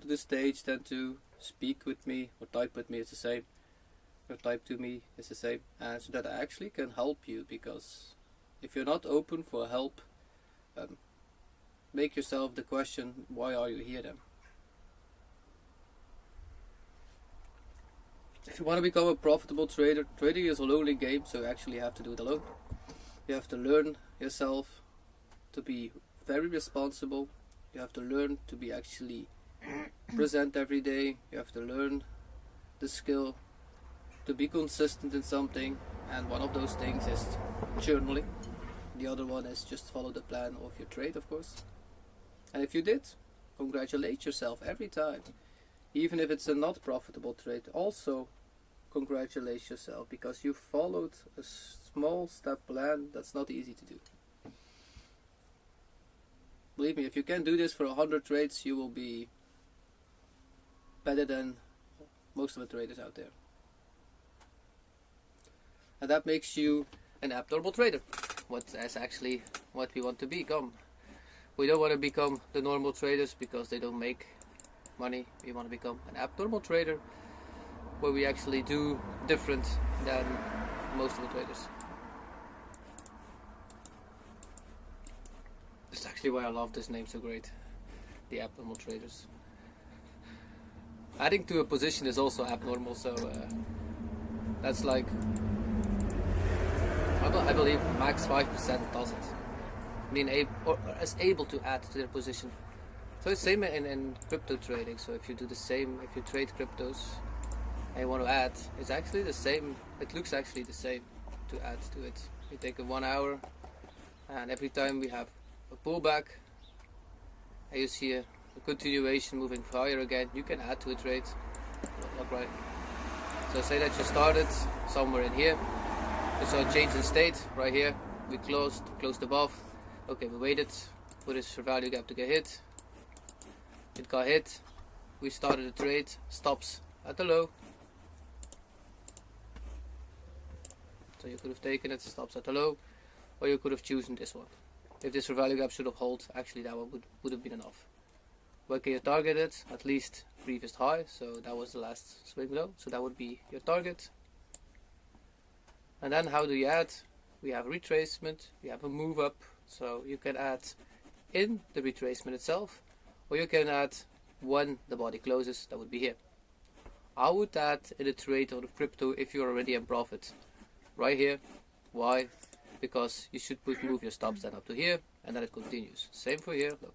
to the stage, then to speak with me or type with me, it's the same. Or type to me, it's the same. And so that I actually can help you, because if you're not open for help, make yourself the question, why are you here then? If you want to become a profitable trader, trading is a lonely game, so you actually have to do it alone. You have to learn yourself to be very responsible. You have to learn to be actually present every day. You have to learn the skill to be consistent in something, and one of those things is journaling. The other one is just follow the plan of your trade, of course. And if you did, congratulate yourself every time. Even if it's a not profitable trade, also congratulate yourself, because you followed a small step plan that's not easy to do. Believe me, if you can do this for 100 trades, you will be better than most of the traders out there. And that makes you an abnormal trader. That's actually what we want to become. We don't want to become the normal traders because they don't make money. We want to become an abnormal trader where we actually do different than most of the traders. That's actually why I love this name so great, the abnormal traders. Adding to a position is also abnormal, so that's like, I believe max 5% does it. Or is able to add to their position. So it's same in crypto trading. So if you do the same, if you trade cryptos and you want to add, it's actually the same. It looks actually the same to add to it. You take a 1 hour, and every time we have a pullback, and you see a continuation moving higher again, you can add to a trade. Look right. So say that you started somewhere in here. You saw a change in state right here. We closed above. Okay, we waited for this value gap to get hit. It got hit. we started the trade, stops at the low. So you could have taken it, stops at the low, or you could have chosen this one. If this value gap should have held, actually that one would have been enough. Where can you target it? At least previous high, so that was the last swing low, so that would be your target. And then how do you add? We have a retracement, we have a move up, so you can add in the retracement itself, or you can add when the body closes, that would be here. I would add in a trade or the crypto if you're already in profit. Right here. Why? Because you should move your stops then up to here, and then it continues. Same for here, look.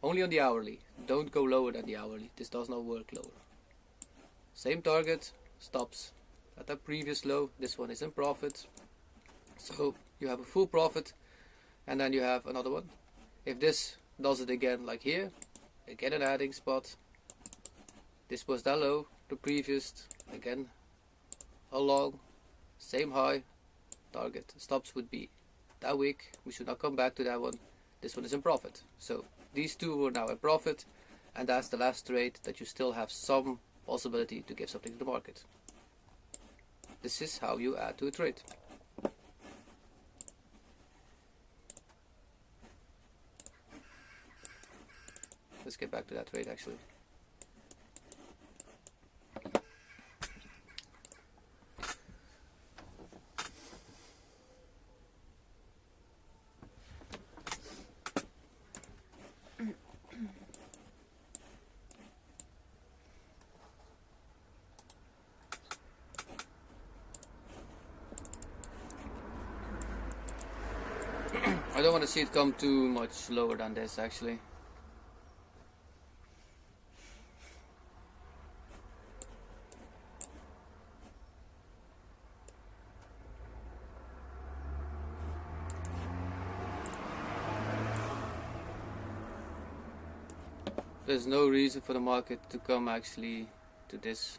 Only on the hourly, don't go lower than the hourly, this does not work lower. Same target, stops at the previous low, this one is in profit. So you have a full profit, and then you have another one. If this does it again like here, again an adding spot. This was that low, the previous, again along, same high, target. Stops would be that weak, we should not come back to that one. This one is in profit. So these two were now in profit, and that's the last trade that you still have some possibility to give something to the market. This is how you add to a trade. Let's get back to that trade actually. I don't want to see it come too much lower than this actually. There's no reason for the market to come actually to this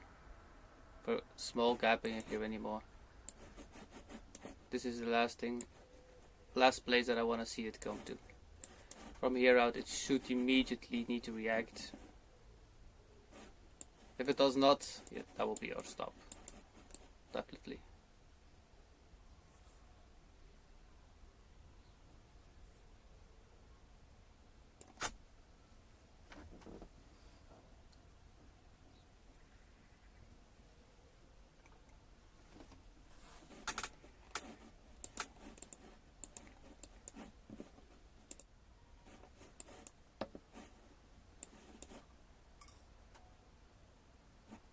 for small gapping here anymore. This is the last place that I want to see it come to. From here out it should immediately need to react. If it does not, yeah, that will be our stop. Definitely.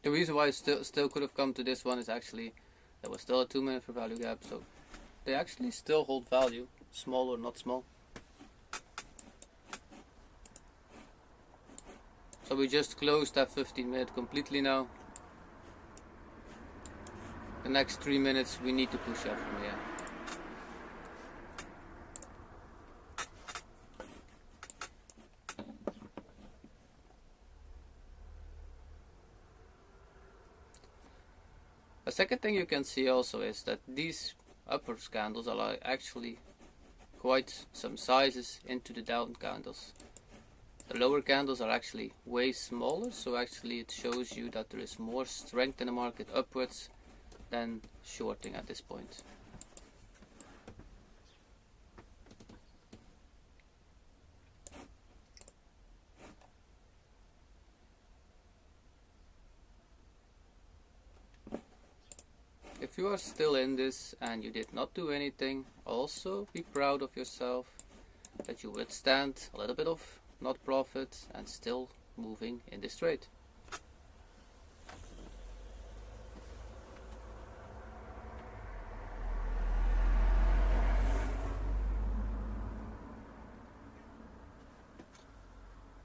The reason why it still could have come to this one is actually there was still a 2 minute for value gap, so they actually still hold value, small or not small. So we just closed that 15 minute completely now. The next 3 minutes we need to push up from here. A second thing you can see also is that these upper candles are actually quite some sizes into the down candles. The lower candles are actually way smaller, so actually it shows you that there is more strength in the market upwards than shorting at this point. If you are still in this and you did not do anything, also be proud of yourself that you withstand a little bit of not profit and still moving in this trade.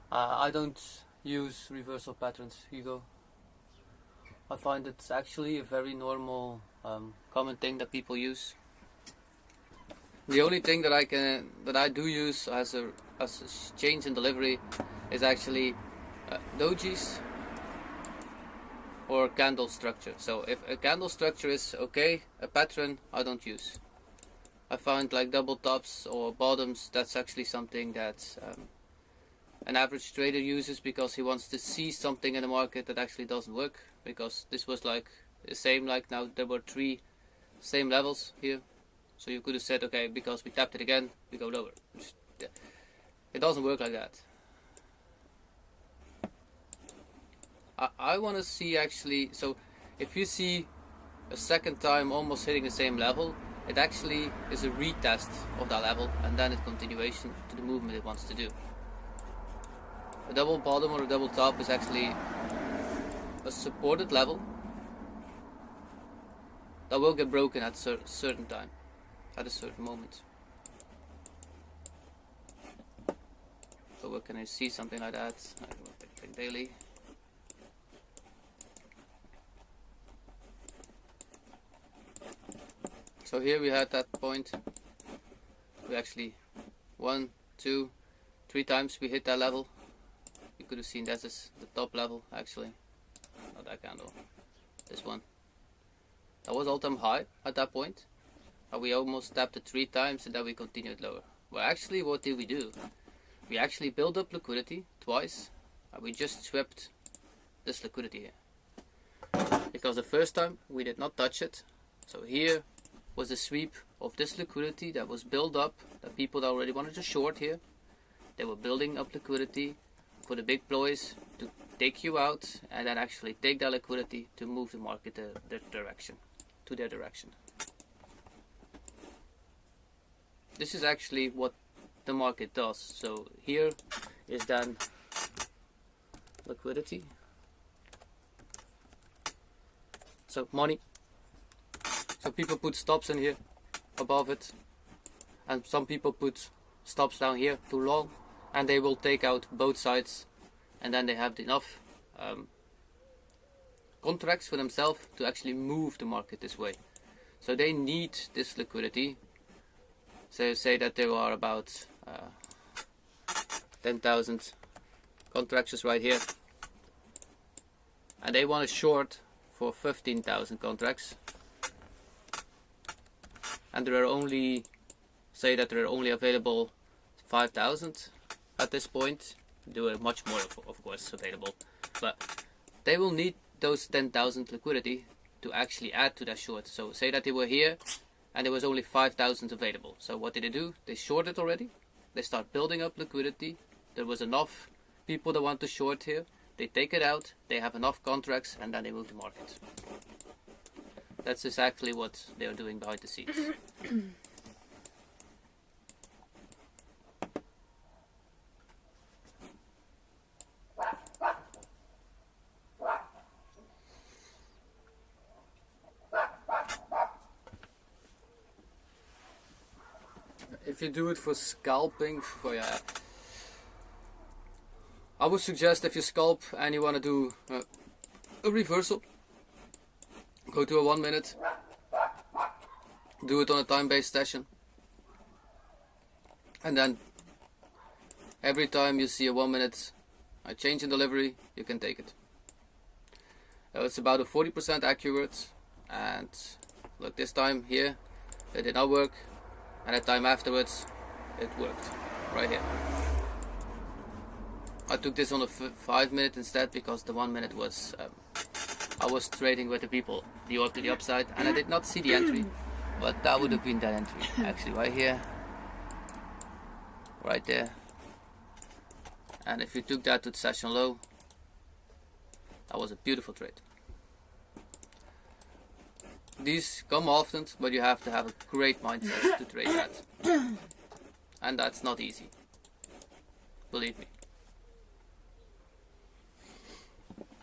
I don't use reversal patterns, Hugo. I find it's actually a very normal, common thing that people use. The only thing that I do use as a change in delivery is actually dojis or candle structure. So if a candle structure is okay, a pattern I don't use. I find like double tops or bottoms, that's actually something that an average trader uses because he wants to see something in the market that actually doesn't work. Because this was like the same, like now there were 3 same levels here. So you could have said, okay, because we tapped it again, we go lower. It doesn't work like that. I want to see actually, so if you see a second time almost hitting the same level, it actually is a retest of that level and then a continuation to the movement it wants to do. A double bottom or a double top is actually a supported level that will get broken at a certain time, at a certain moment. So where can I see something like that? I will take daily. So here we had that point. We actually 1, 2, 3 times we hit that level. You could have seen that is the top level actually. Not that candle. This one. That was all-time high at that point. And we almost tapped it 3 times and then we continued lower. Well, actually, what did we do? We actually built up liquidity twice and we just swept this liquidity here. Because the first time we did not touch it. So here was the sweep of this liquidity that was built up, that people that already wanted to short here. They were building up liquidity for the big boys to take you out and then actually take that liquidity to move the market to their direction. This is actually what the market does. So here is then liquidity. So money. So people put stops in here above it, and some people put stops down here too long, and they will take out both sides, and then they have enough contracts for themselves to actually move the market this way. So they need this liquidity. So say that there are about 10,000 contracts just right here, and they want to short for 15,000 contracts. And there are only, say that there are only available 5,000 at this point. There are much more of course available, but they will need those 10,000 liquidity to actually add to that short. So say that they were here and there was only 5,000 available. So what did they do? They shorted already. They start building up liquidity. There was enough people that want to short here. They take it out, they have enough contracts, and then they move the market. That's exactly what they are doing behind the scenes. If you do it for scalping, I would suggest if you scalp and you want to do a reversal, go to a 1 minute, do it on a time-based session, and then every time you see a 1 minute change in delivery, you can take it. It's about a 40% accurate, and look, this time here it did not work, and the time afterwards it worked right here. I took this on a 5 minute instead because the 1 minute was I was trading with the people to the upside, and I did not see the entry, but that would have been that entry actually right here, right there. And if you took that to the session low, that was a beautiful trade. These come often, but you have to have a great mindset to trade that, and that's not easy, believe me.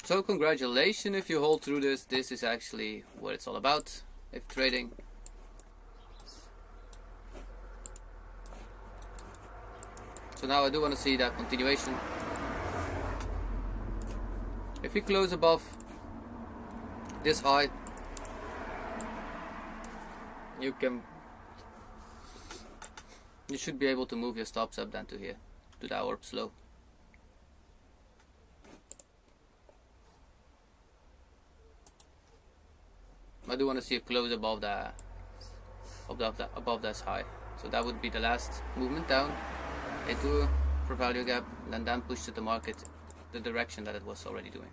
So congratulations if you hold through this. This is actually what it's all about, if trading. So now I do want to see that continuation. If we close above this high, you should be able to move your stops up then to here, to that orb slow. I do want to see a close above that, above this high. So that would be the last movement down into for value gap, and then push to the market the direction that it was already doing.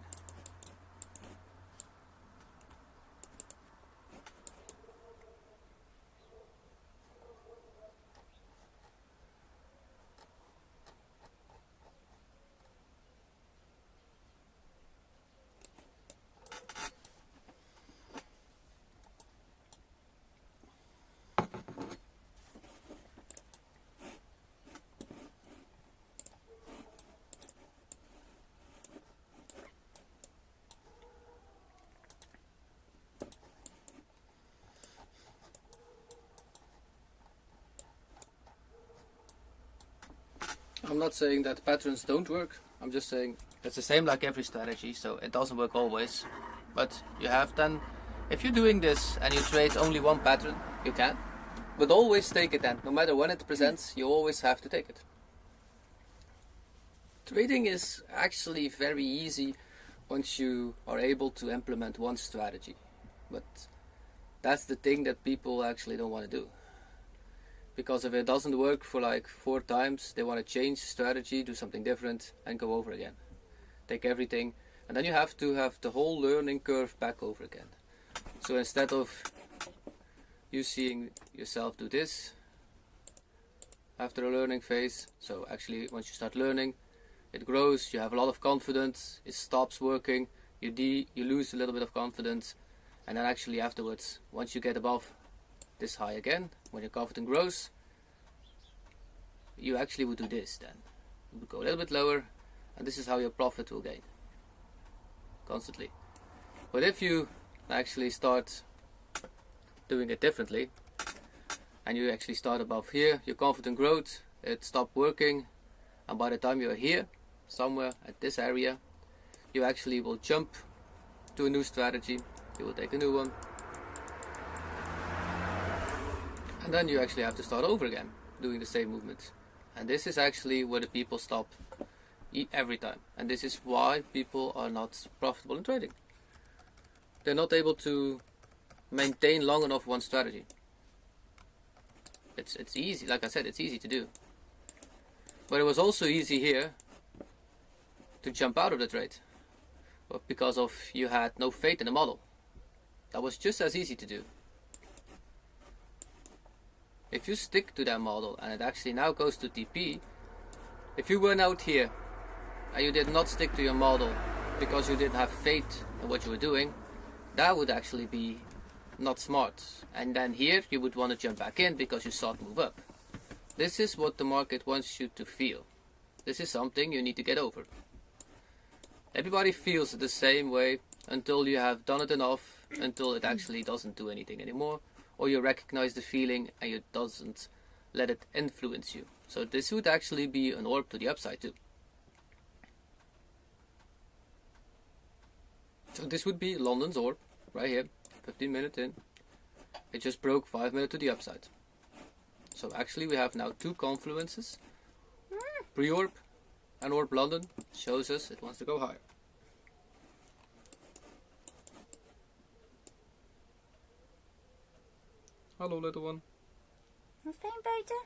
I'm not saying that patterns don't work. I'm just saying it's the same like every strategy, so it doesn't work always. But you have then, if you're doing this and you trade only one pattern, you can. But always take it then. No matter when it presents, you always have to take it. Trading is actually very easy once you are able to implement one strategy. But that's the thing that people actually don't want to do. Because if it doesn't work for like 4 times, they want to change strategy, do something different, and go over again. Take everything, and then you have to have the whole learning curve back over again. So instead of you seeing yourself do this after a learning phase, so actually once you start learning, it grows, you have a lot of confidence, it stops working, you lose a little bit of confidence, and then actually afterwards, once you get above this high again, when your confidence grows, you actually would do this then. You would go a little bit lower, and this is how your profit will gain constantly. But if you actually start doing it differently, and you actually start above here, your confidence grows, it stopped working, and by the time you're here, somewhere at this area, you actually will jump to a new strategy, you will take a new one, and then you actually have to start over again, doing the same movement. And this is actually where the people stop every time. And this is why people are not profitable in trading. They're not able to maintain long enough one strategy. It's easy, like I said, it's easy to do. But it was also easy here to jump out of the trade. But because of you had no faith in the model. That was just as easy to do. If you stick to that model and it actually now goes to TP, if you went out here and you did not stick to your model because you didn't have faith in what you were doing, that would actually be not smart. And then here you would want to jump back in because you saw it move up. This is what the market wants you to feel. This is something you need to get over. Everybody feels it the same way until you have done it enough, until it actually doesn't do anything anymore. Or you recognize the feeling and you doesn't let it influence you. So this would actually be an orb to the upside too. So this would be London's orb, right here, 15 minutes in. It just broke 5 minutes to the upside. So actually we have now 2 confluences. Pre-orb and orb London shows us it wants to go higher. Hallo little one. Wat vind je buiten?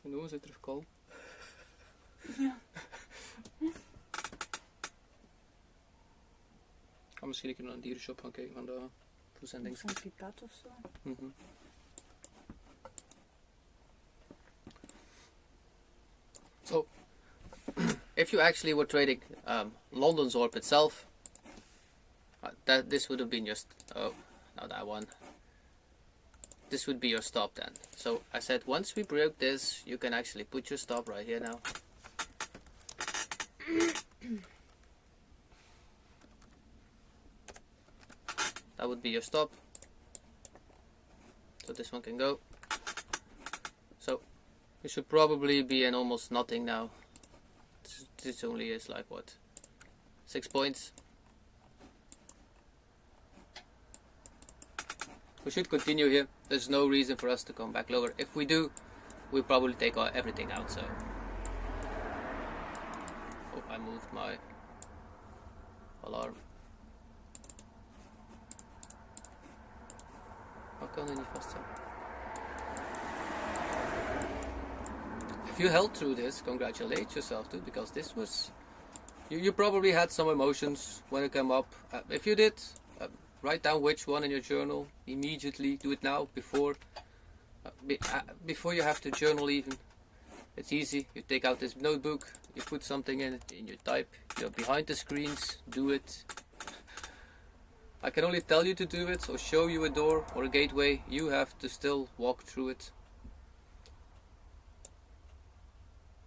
Zijn ogen zit terug kalm. Ja. Ik ga misschien een keer naar een dierenshop gaan kijken vandaag. Voor zijn dingen. Zo'n pipet of zo. So, if you actually were trading London's orb itself, this would have been your not that one. This would be your stop then. So I said once we broke this, you can actually put your stop right here now. That would be your stop. So this one can go. So you should probably be in almost nothing now. This only is like what? 6 points. We should continue here. There's no reason for us to come back lower. If we do, we'll probably take everything out. So, oh, I moved my alarm. Waar kan hij niet vastzetten? if you held through this, congratulate yourself too, because this was, you probably had some emotions when it came up. If you did, write down which one in your journal immediately. Do it now before you have to journal even. It's easy. You take out this notebook, you put something in it, and you type. You're behind the screens, do it. I can only tell you to do it or show you a door or a gateway. You have to still walk through it.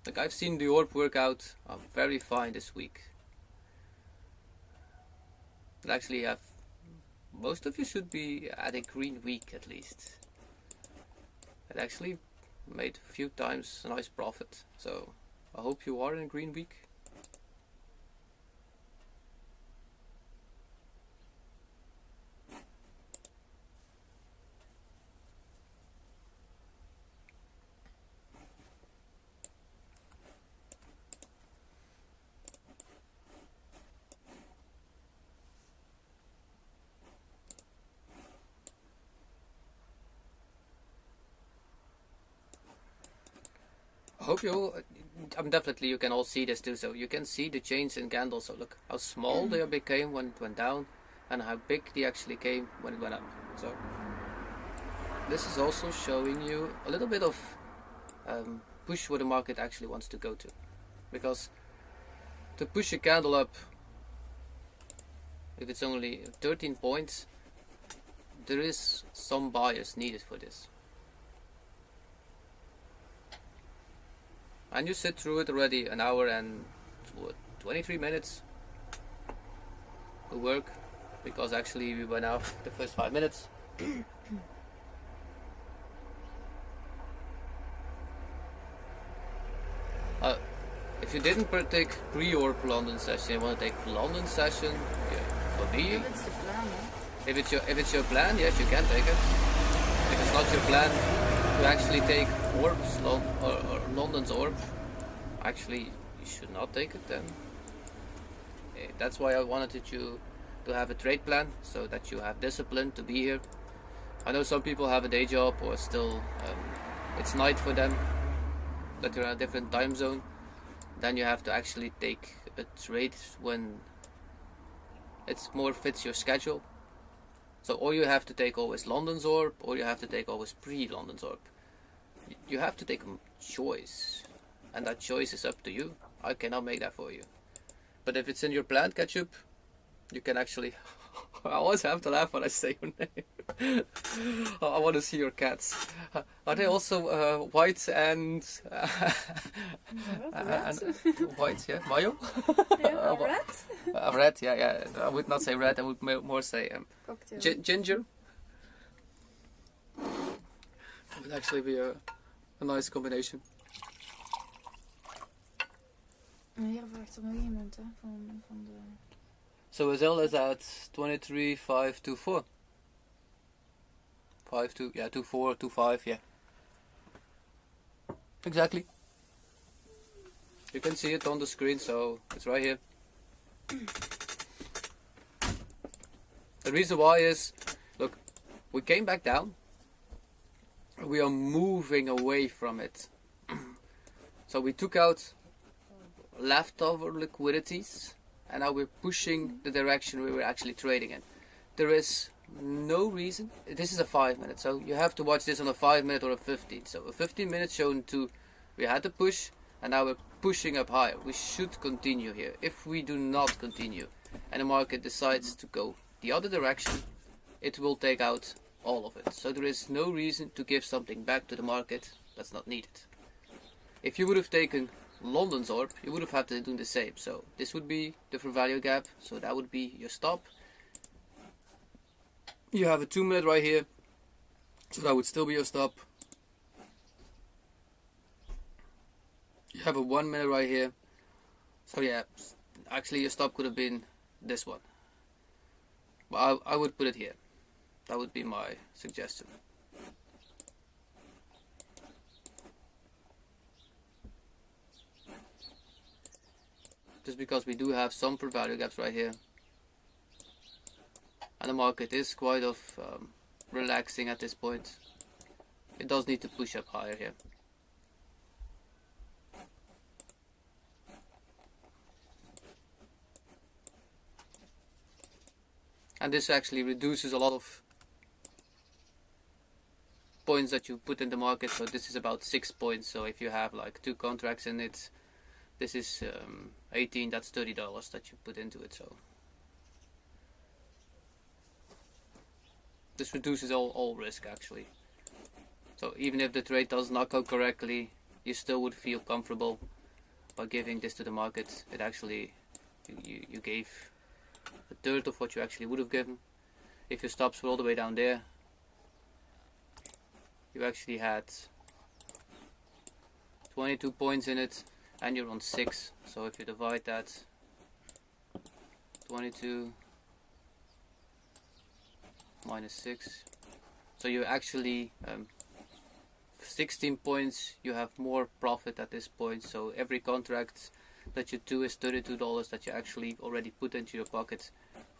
Like, I've seen the orb workout. I'm very fine this week. But actually, most of you should be at a green week at least. It actually made a few times a nice profit. So I hope you are in a green week. I hope definitely you can all see this too, so you can see the change in candles. So look how small they became when it went down, and how big they actually came when it went up. So this is also showing you a little bit of push where the market actually wants to go to, because to push a candle up, if it's only 13 points, there is some bias needed for this. And you sit through it already an hour and 23 minutes. Will work, because actually we went out the first 5 minutes. If you didn't take pre-orb London session, you want to take London session, yeah, for me. If it's the plan, yeah. If it's your plan, yes, you can take it. If it's not your plan to actually take orbs or London's orb, actually you should not take it then. That's why I wanted you to have a trade plan, so that you have discipline to be here. I know some people have a day job, or still it's night for them, that you're in a different time zone. Then you have to actually take a trade when it more fits your schedule. So or you have to take always London's orb, or you have to take always pre-London's orb. You have to take a choice, and that choice is up to you. I cannot make that for you. But if it's in your plan, ketchup, you can actually... I always have to laugh when I say your name. I want to see your cats. Are they also white and... Red? White, yeah? Mayo? Yeah, red? Red, yeah. I would not say red, I would more say ginger. It would actually be a nice combination. Hier vraagt er nog iemand, hè, van de... So Azil is at 23,524. 5-2, yeah, 2-4, 2-5, yeah. Exactly. You can see it on the screen, so it's right here. The reason why is, look, we came back down. We are moving away from it. So we took out leftover liquidities, and now we're pushing the direction we were actually trading in. There is no reason. This is a 5 minute, so you have to watch this on a 5 minute or a 15. So a 15 minute shown to, we had to push, and now we're pushing up higher. We should continue here. If we do not continue, and the market decides to go the other direction, it will take out all of it. So there is no reason to give something back to the market that's not needed. If you would have taken London's orb, you would have had to do the same. So this would be the fair value gap, so that would be your stop. You have a 2 minute right here, so that would still be your stop. You have a 1 minute right here, so yeah, actually your stop could have been this one, but I would put it here. That would be my suggestion. Just because we do have some fair value gaps right here, and the market is quite relaxing at this point. It does need to push up higher here. And this actually reduces a lot of points that you put in the market. So this is about 6 points. So if you have like 2 contracts in it, this is 18, that's $30 that you put into it. So this reduces all risk actually. So even if the trade does not go correctly, you still would feel comfortable by giving this to the market. It actually, you gave a third of what you actually would have given. If your stops were all the way down there, you actually had 22 points in it, and you're on 6. So if you divide that, 22 minus 6, so you actually 16 points, you have more profit at this point. So every contract that you do is $32 that you actually already put into your pocket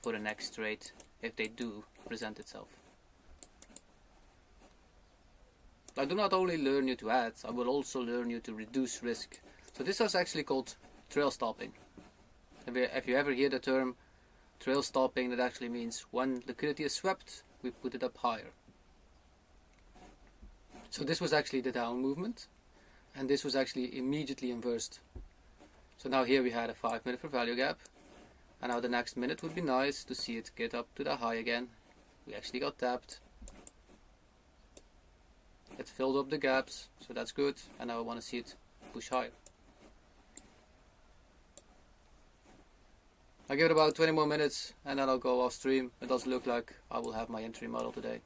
for the next trade, if they do present itself. I do not only learn you to add, I will also learn you to reduce risk. So this is actually called trail stopping. If you ever hear the term trail stopping, that actually means when liquidity is swept, we put it up higher. So this was actually the down movement, and this was actually immediately inversed. So now here we had a 5 minute for value gap, and now the next minute would be nice to see it get up to the high again. We actually got tapped. It filled up the gaps, so that's good, and now I want to see it push higher. I'll give it about 20 more minutes and then I'll go off stream. It does look like I will have my entry model today.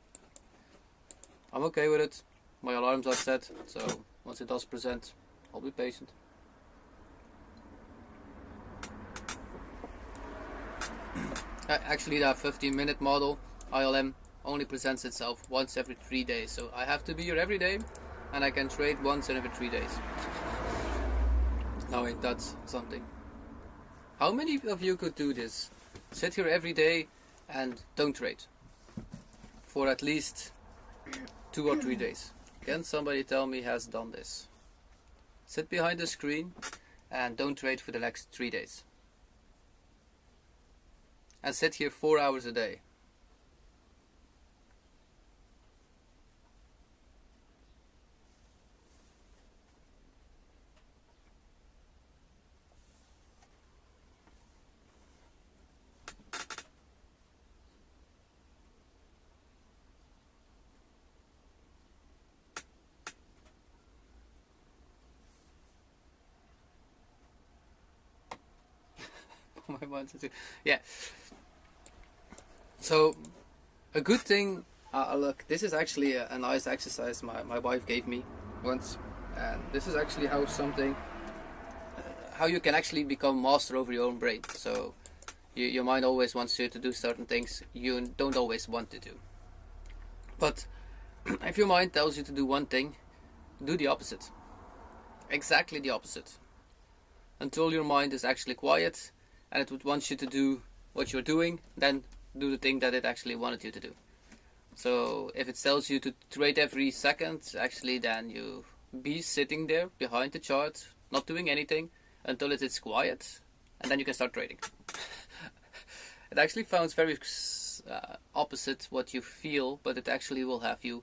I'm okay with it. My alarms are set, so once it does present, I'll be patient. Actually, that 15-minute model, ILM, only presents itself once every 3 days. So I have to be here every day, and I can trade once every 3 days. Now ain't that something? How many of you could do this? Sit here every day and don't trade for at least 2 or 3 days. Can somebody tell me has done this? Sit behind the screen and don't trade for the next 3 days. And sit here 4 hours a day. My mind's too. Yeah. So a good thing. Look, this is actually a nice exercise my wife gave me once, and this is actually how you can actually become master over your own brain. So your mind always wants you to do certain things you don't always want to do. But if your mind tells you to do one thing, do the opposite. Exactly the opposite. Until your mind is actually quiet and it wants you to do what you're doing, then do the thing that it actually wanted you to do. So if it tells you to trade every second, actually then you be sitting there behind the chart, not doing anything until it is quiet, and then you can start trading. It actually sounds very opposite what you feel, but it actually will have you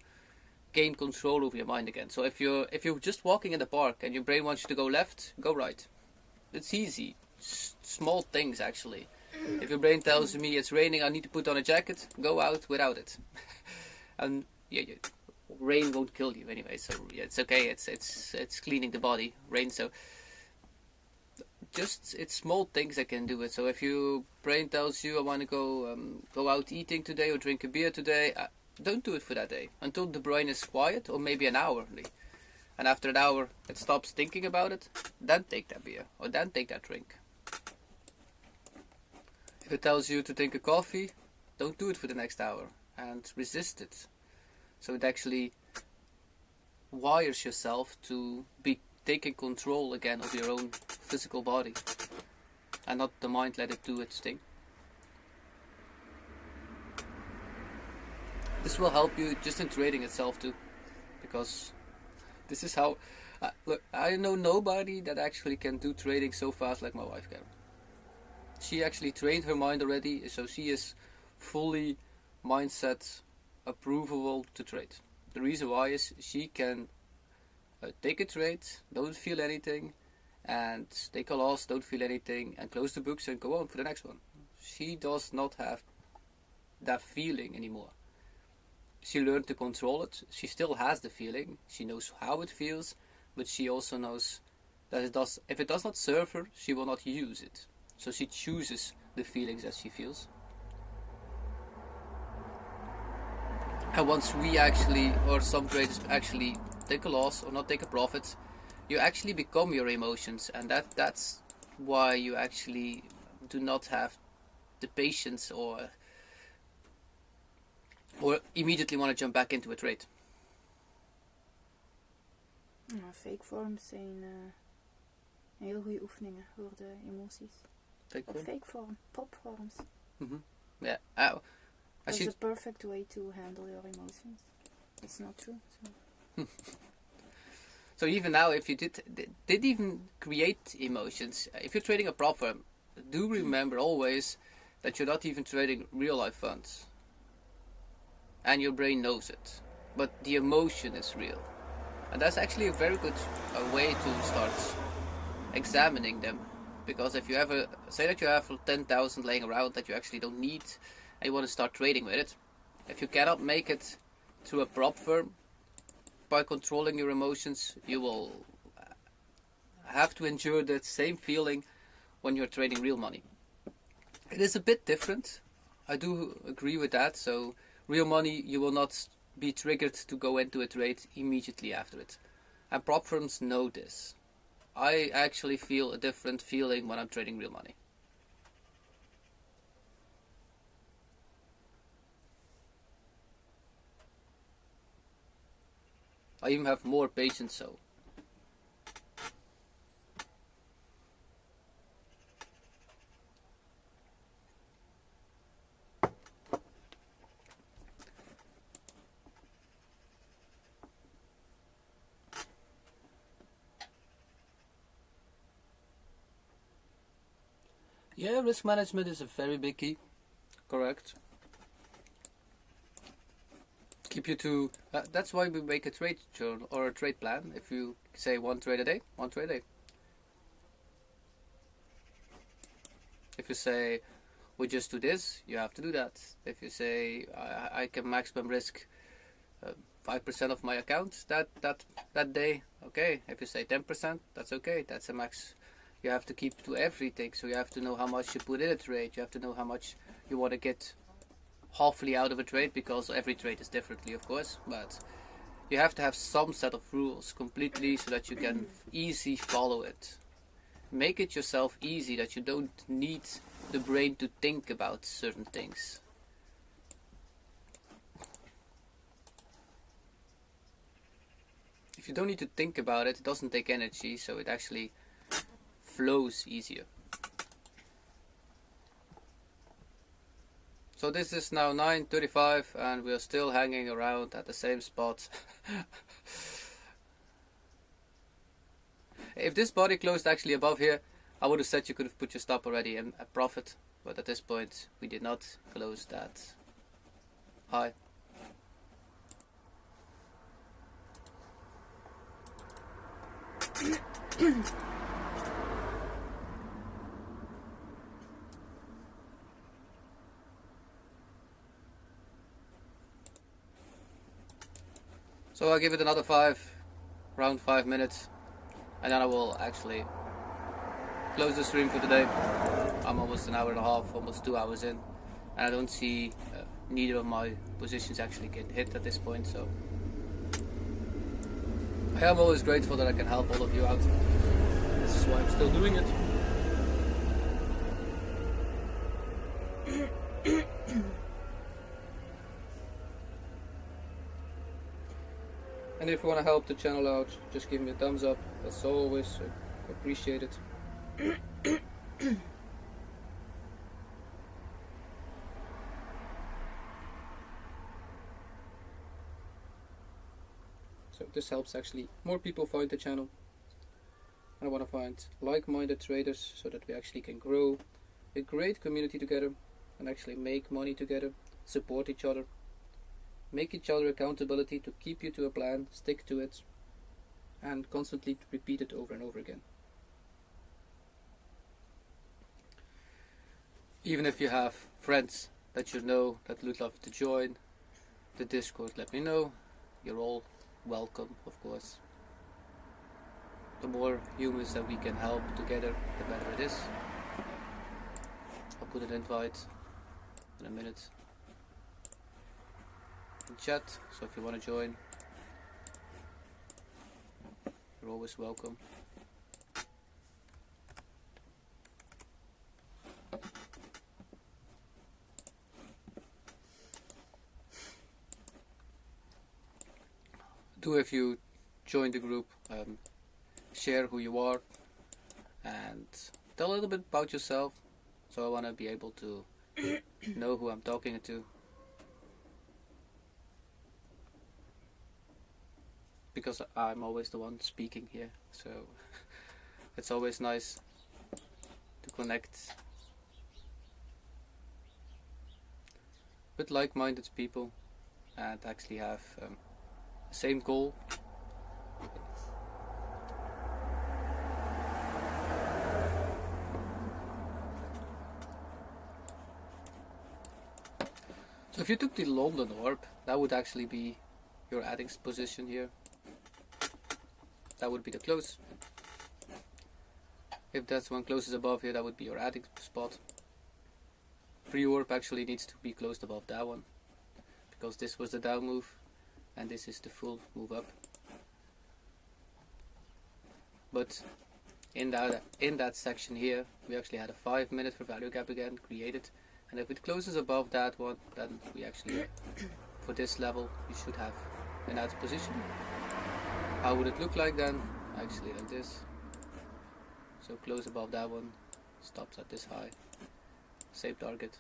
gain control over your mind again. So if you're just walking in the park and your brain wants you to go left, go right. It's easy. Small things actually. If your brain tells me it's raining, I need to put on a jacket, go out without it. And yeah, rain won't kill you anyway, so yeah, it's okay. It's cleaning the body, rain. So just it's small things that can do it. So if your brain tells you I want to go out eating today or drink a beer today, don't do it for that day until the brain is quiet, or maybe an hour only. And after an hour it stops thinking about it, then take that beer or then take that drink. If it tells you to drink a coffee, don't do it for the next hour and resist it. So it actually wires yourself to be taking control again of your own physical body and not the mind let it do its thing. This will help you just in trading itself too, because this is how look, I know nobody that actually can do trading so fast like my wife can. She actually trained her mind already, so she is fully mindset approvable to trade. The reason why is she can take a trade, don't feel anything, and take a loss, don't feel anything, and close the books and go on for the next one. She does not have that feeling anymore. She learned to control it. She still has the feeling. She knows how it feels, but she also knows that if it does not serve her, she will not use it. So she chooses the feelings that she feels. And once we actually, or some traders actually take a loss or not take a profit, you actually become your emotions, and that's why you actually do not have the patience or immediately want to jump back into a trade. Ja, fake forms zijn heel goede oefeningen voor de emoties. Fake form, propforms. Yeah. That's the perfect way to handle your emotions. It's not true. So. So even now, if you did even create emotions, if you're trading a prop firm, do remember always that you're not even trading real life funds. And your brain knows it. But the emotion is real. And that's actually a very good way to start examining them. Because if you ever say that you have 10,000 laying around that you actually don't need, and you want to start trading with it, if you cannot make it through a prop firm by controlling your emotions, you will have to endure that same feeling when you're trading real money. It is a bit different. I do agree with that. So real money, you will not be triggered to go into a trade immediately after it. And prop firms know this. I actually feel a different feeling when I'm trading real money. I even have more patience so. Yeah, risk management is a very big key. Correct. Keep you to... that's why we make a trade journal or a trade plan. If you say one trade a day, one trade a day. If you say, we just do this, you have to do that. If you say, I can maximum risk 5% of my account that day, okay. If you say 10%, that's okay. That's a max. You have to keep to everything. So you have to know how much you put in a trade. You have to know how much you want to get halfly out of a trade, because every trade is differently, of course, but you have to have some set of rules completely so that you can easily follow it. Make it yourself easy, that you don't need the brain to think about certain things. If you don't need to think about it, it doesn't take energy, so it actually flows easier. So this is now 9:35 and we are still hanging around at the same spot. If this body closed actually above here, I would have said you could have put your stop already and a profit, but at this point we did not close that high. So I'll give it another around 5 minutes, and then I will actually close the stream for today. I'm almost an hour and a half, almost 2 hours in, and I don't see neither of my positions actually get hit at this point, so I am always grateful that I can help all of you out. This is why I'm still doing it. And if you want to help the channel out, just give me a thumbs up. That's always appreciated. So this helps actually more people find the channel. And I want to find like-minded traders so that we actually can grow a great community together. and actually make money together, support each other, make each other accountability to keep you to a plan, stick to it, and constantly repeat it over and over again. Even if you have friends that you know that would love to join the Discord, let me know. You're all welcome, of course. The more humans that we can help together, the better it is. I'll put an invite in a minute in chat, so if you want to join, you're always welcome. Do, if you join the group, share who you are and tell a little bit about yourself, so I want to be able to know who I'm talking to, because I'm always the one speaking here, so it's always nice to connect with like-minded people and actually have the same goal. So if you took the London orb, that would actually be your adding position here. That would be the close. If that's one closes above here, that would be your adding spot. Free orb actually needs to be closed above that one, because this was the down move and this is the full move up. But in that section here, we actually had a 5 minute for value gap again created, and if it closes above that one, then we actually, for this level, you should have an add position. How would it look like then? Actually like this. So close above that one, stops at this high, same target.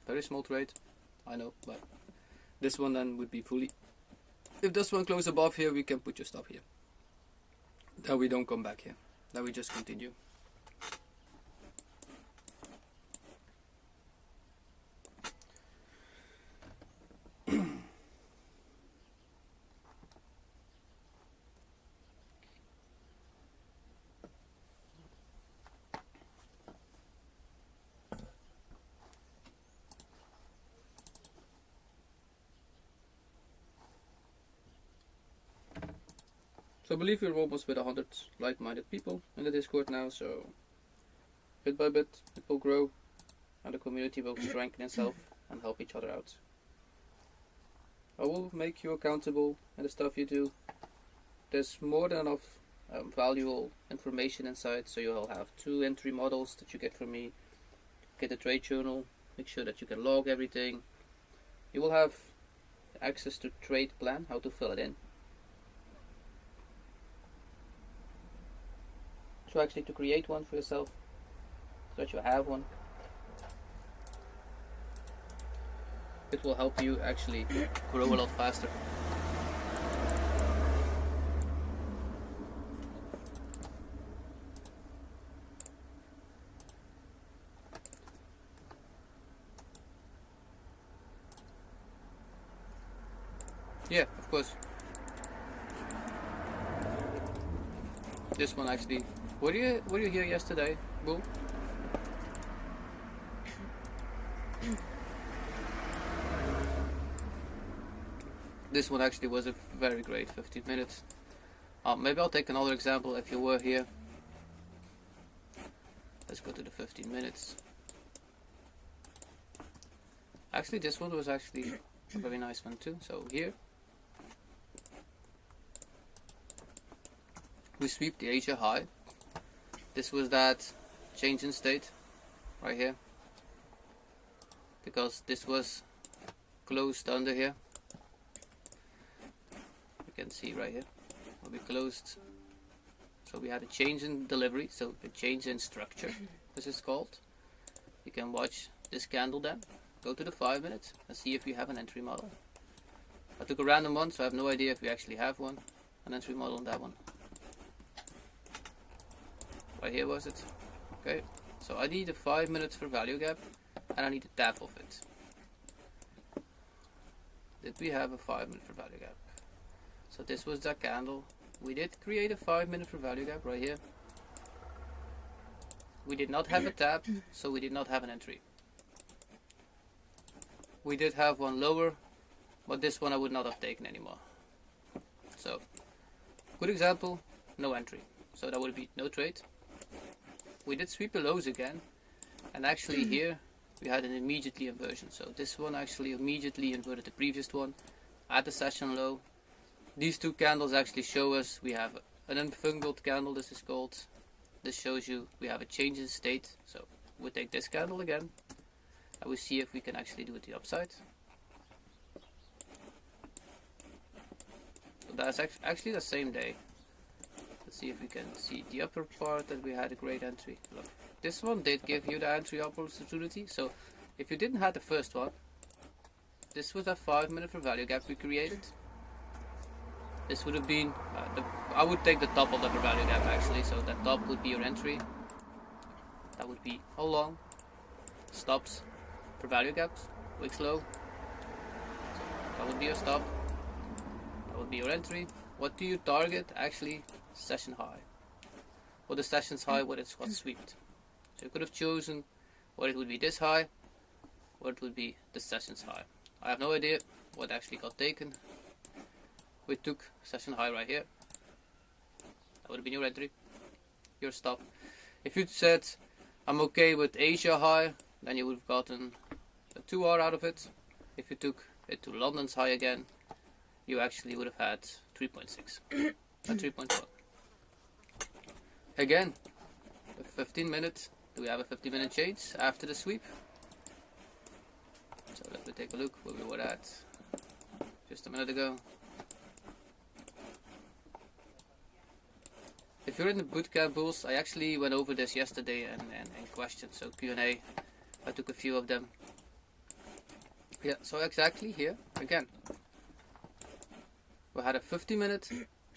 Very small trade, I know, but this one then would be fully. If this one closes above here, we can put your stop here. Then we don't come back here. Then we just continue. So I believe we're almost with 100 like-minded people in the Discord now, so bit by bit it will grow and the community will strengthen itself and help each other out. I will make you accountable in the stuff you do. There's more than enough valuable information inside, so you'll have 2 entry models that you get from me. Get a trade journal, make sure that you can log everything. You will have access to trade plan, how to fill it in. So actually to create one for yourself, so that you have one. It will help you actually grow a lot faster. Yeah, of course. This one actually. Were you here yesterday, Bull? This one actually was a very great 15 minutes. Maybe I'll take another example if you were here. Let's go to the 15 minutes. Actually, this one was actually a very nice one too. So here, we sweep the Asia high. This was that change in state right here, because this was closed under here. You can see right here will be closed. So we had a change in delivery, so a change in structure, this is called. You can watch this candle then, go to the 5 minutes and see if you have an entry model. I took a random one, so I have no idea if we actually have one, an entry model on that one. Right here was it. Okay, So I need a 5 minutes for value gap, and I need a tap of it. Did we have a 5 minute for value gap? So this was that candle. We did create a 5 minute for value gap right here. We did not have a tap, so we did not have an entry. We did have one lower, but this one I would not have taken anymore. So, good example, no entry. So that would be no trade. We did sweep the lows again, and actually here we had an immediately inversion. So this one actually immediately inverted the previous one at the session low. These two candles actually show us we have an unfungled candle, this is called. This shows you we have a change in state. So we take this candle again, and we see if we can actually do it the upside. So that's actually the same day. Let's see if we can see the upper part that we had a great entry. Look, this one did give you the entry opportunity. So if you didn't have the first one, this was that 5 minute for value gap we created. This would have been, I would take the top of the value gap actually. So that top would be your entry. That would be how long? Stops for value gaps, wicks low. So that would be your stop. That would be your entry. What do you target? Actually, session high. Or the session's high, what it's got swept. So you could have chosen what it would be this high, or it would be the session's high. I have no idea what actually got taken. We took session high right here. That would have been your entry, your stop. If you said I'm okay with Asia high, then you would have gotten a 2R out of it. If you took it to London's high again, you actually would have had 3.6 and 3.1. Again, a 15 minute. Do we have a 15 minute change after the sweep? So let me take a look where we were at just a minute ago. If you're in the bootcamp bulls, I actually went over this yesterday and questions, so Q&A. I took a few of them. Yeah, so exactly here again. We had a 50-minute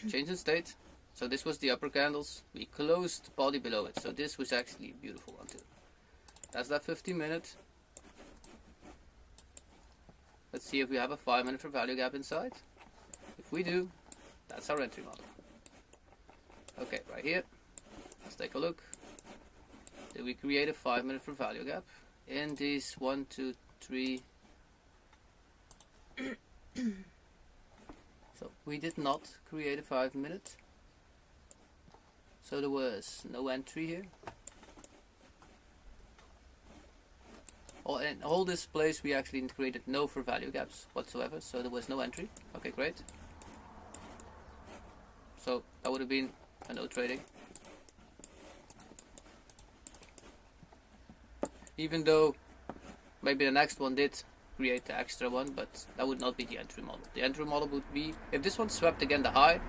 change in state. So this was the upper candles. We closed body below it. So this was actually a beautiful one too. That's that 50-minute. Let's see if we have a 5 minute for value gap inside. If we do, that's our entry model. Okay, right here. Let's take a look. Did we create a 5 minute for value gap in these 1, 2, 3? So we did not create a 5 minute. So there was no entry here. In all this place we actually created no for value gaps whatsoever, so there was no entry. Okay, great. So that would have been a no trading. Even though maybe the next one did create the extra one, but that would not be the entry model. The entry model would be, if this one swept again the high,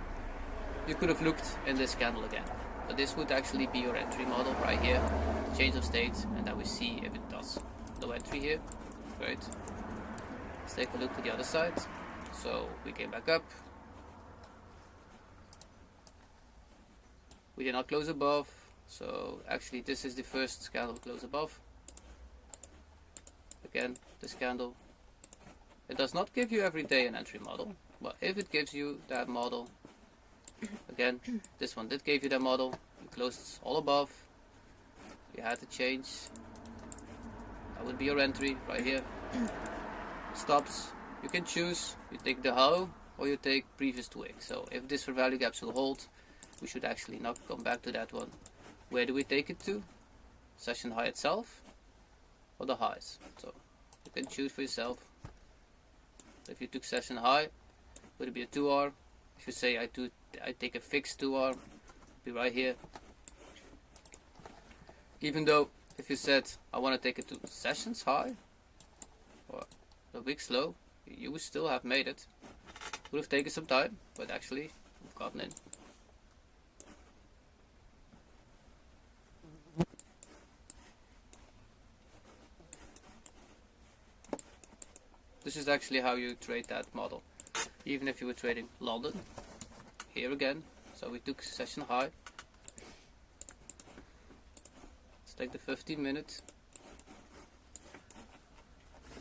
you could have looked in this candle again. But this would actually be your entry model right here, change of state, and then we see if it does. No entry here, great. Let's take a look to the other side. So we came back up. We did not close above, so actually this is the first candle close above. Again, this candle. It does not give you every day an entry model, but if it gives you that model, again, this one did give you that model. You closed all above. You had to change. That would be your entry right here. Stops. You can choose. You take the how or you take previous to wick. So if this for value gaps will hold, we should actually not come back to that one. Where do we take it to? Session high itself or the highs? So you can choose for yourself. If you took session high, would it be a 2R? If you say I take a fixed 2R, be right here. Even though if you said I want to take it to sessions high or the wicks low, you would still have made it. Would have taken some time, but actually we've gotten in. This is actually how you trade that model. Even if you were trading London, here again, so we took session high, Let's take the 15 minutes.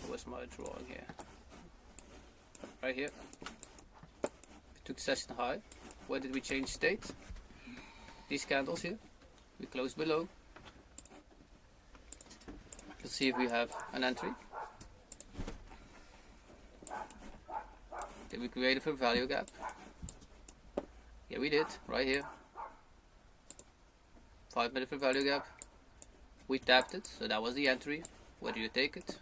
Where's my drawing here? Right here. We took session high. Where did we change state? These candles here. We close below. Let's see if we have an entry. Did we create a fair value gap? Yeah, we did, right here. 5 minute fair value gap. We tapped it, so that was the entry. Where do you take it?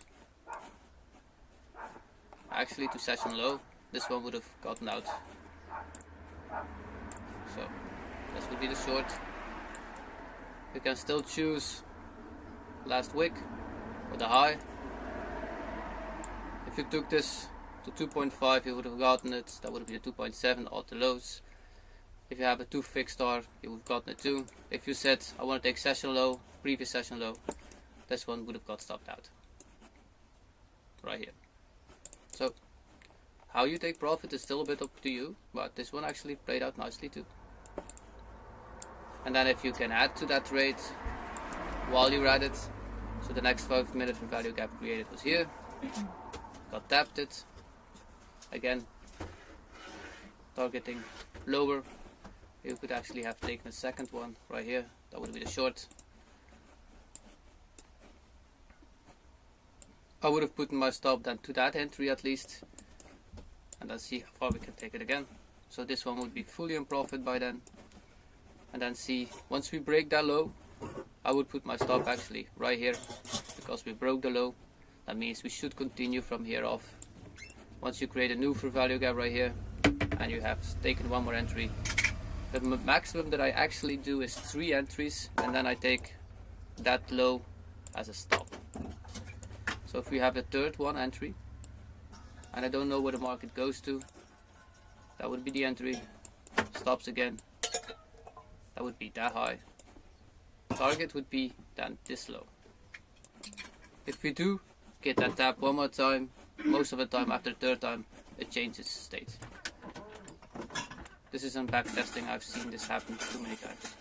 Actually to session low, this one would have gotten out. So this would be the short. You can still choose last wick or the high. If you took this to 2.5, you would have gotten it. That would be the 2.7 all the lows. If you have a 2 fixed star, you would have gotten it too. If you said I want to take session low, previous session low, this one would have got stopped out. Right here. So how you take profit is still a bit up to you, but this one actually played out nicely too. And then if you can add to that trade while you're at it, so the next 5 minute value gap created was here, got tapped it, again targeting lower, you could actually have taken a second one right here, that would be the short. I would have put my stop then to that entry at least, and then see how far we can take it again. So this one would be fully in profit by then. And then see, once we break that low, I would put my stop actually right here, because we broke the low. That means we should continue from here off. Once you create a new fair value gap right here, and you have taken one more entry, the maximum that I actually do is 3 entries, and then I take that low as a stop. So if we have the third one entry, and I don't know where the market goes to, that would be the entry, stops again, that would be that high. Target would be then this low. If we do get that tap one more time, most of the time after the third time, it changes state. This isn't back testing, I've seen this happen too many times.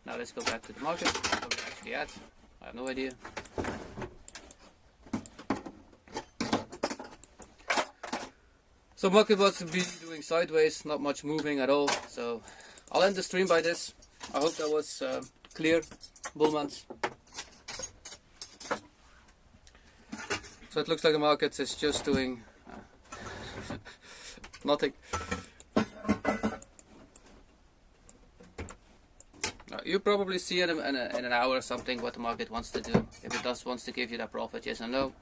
Now let's go back to the market, where we're actually at, I have no idea. So market was to be doing sideways, not much moving at all. So I'll end the stream by this. I hope that was clear, bull months. So it looks like the market is just doing nothing. You probably see in an hour or something what the market wants to do. If it wants to give you that profit, yes or no.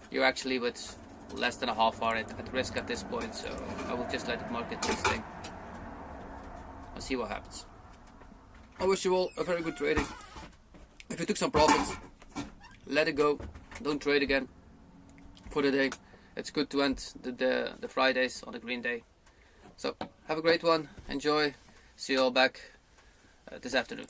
You're actually with less than a half hour at risk at this point, so I will just let the market do its thing and see what happens. I wish you all a very good trading. If you took some profits, let it go, don't trade again for the day. It's good to end the Fridays on a green day. So have a great one, enjoy, see you all back this afternoon.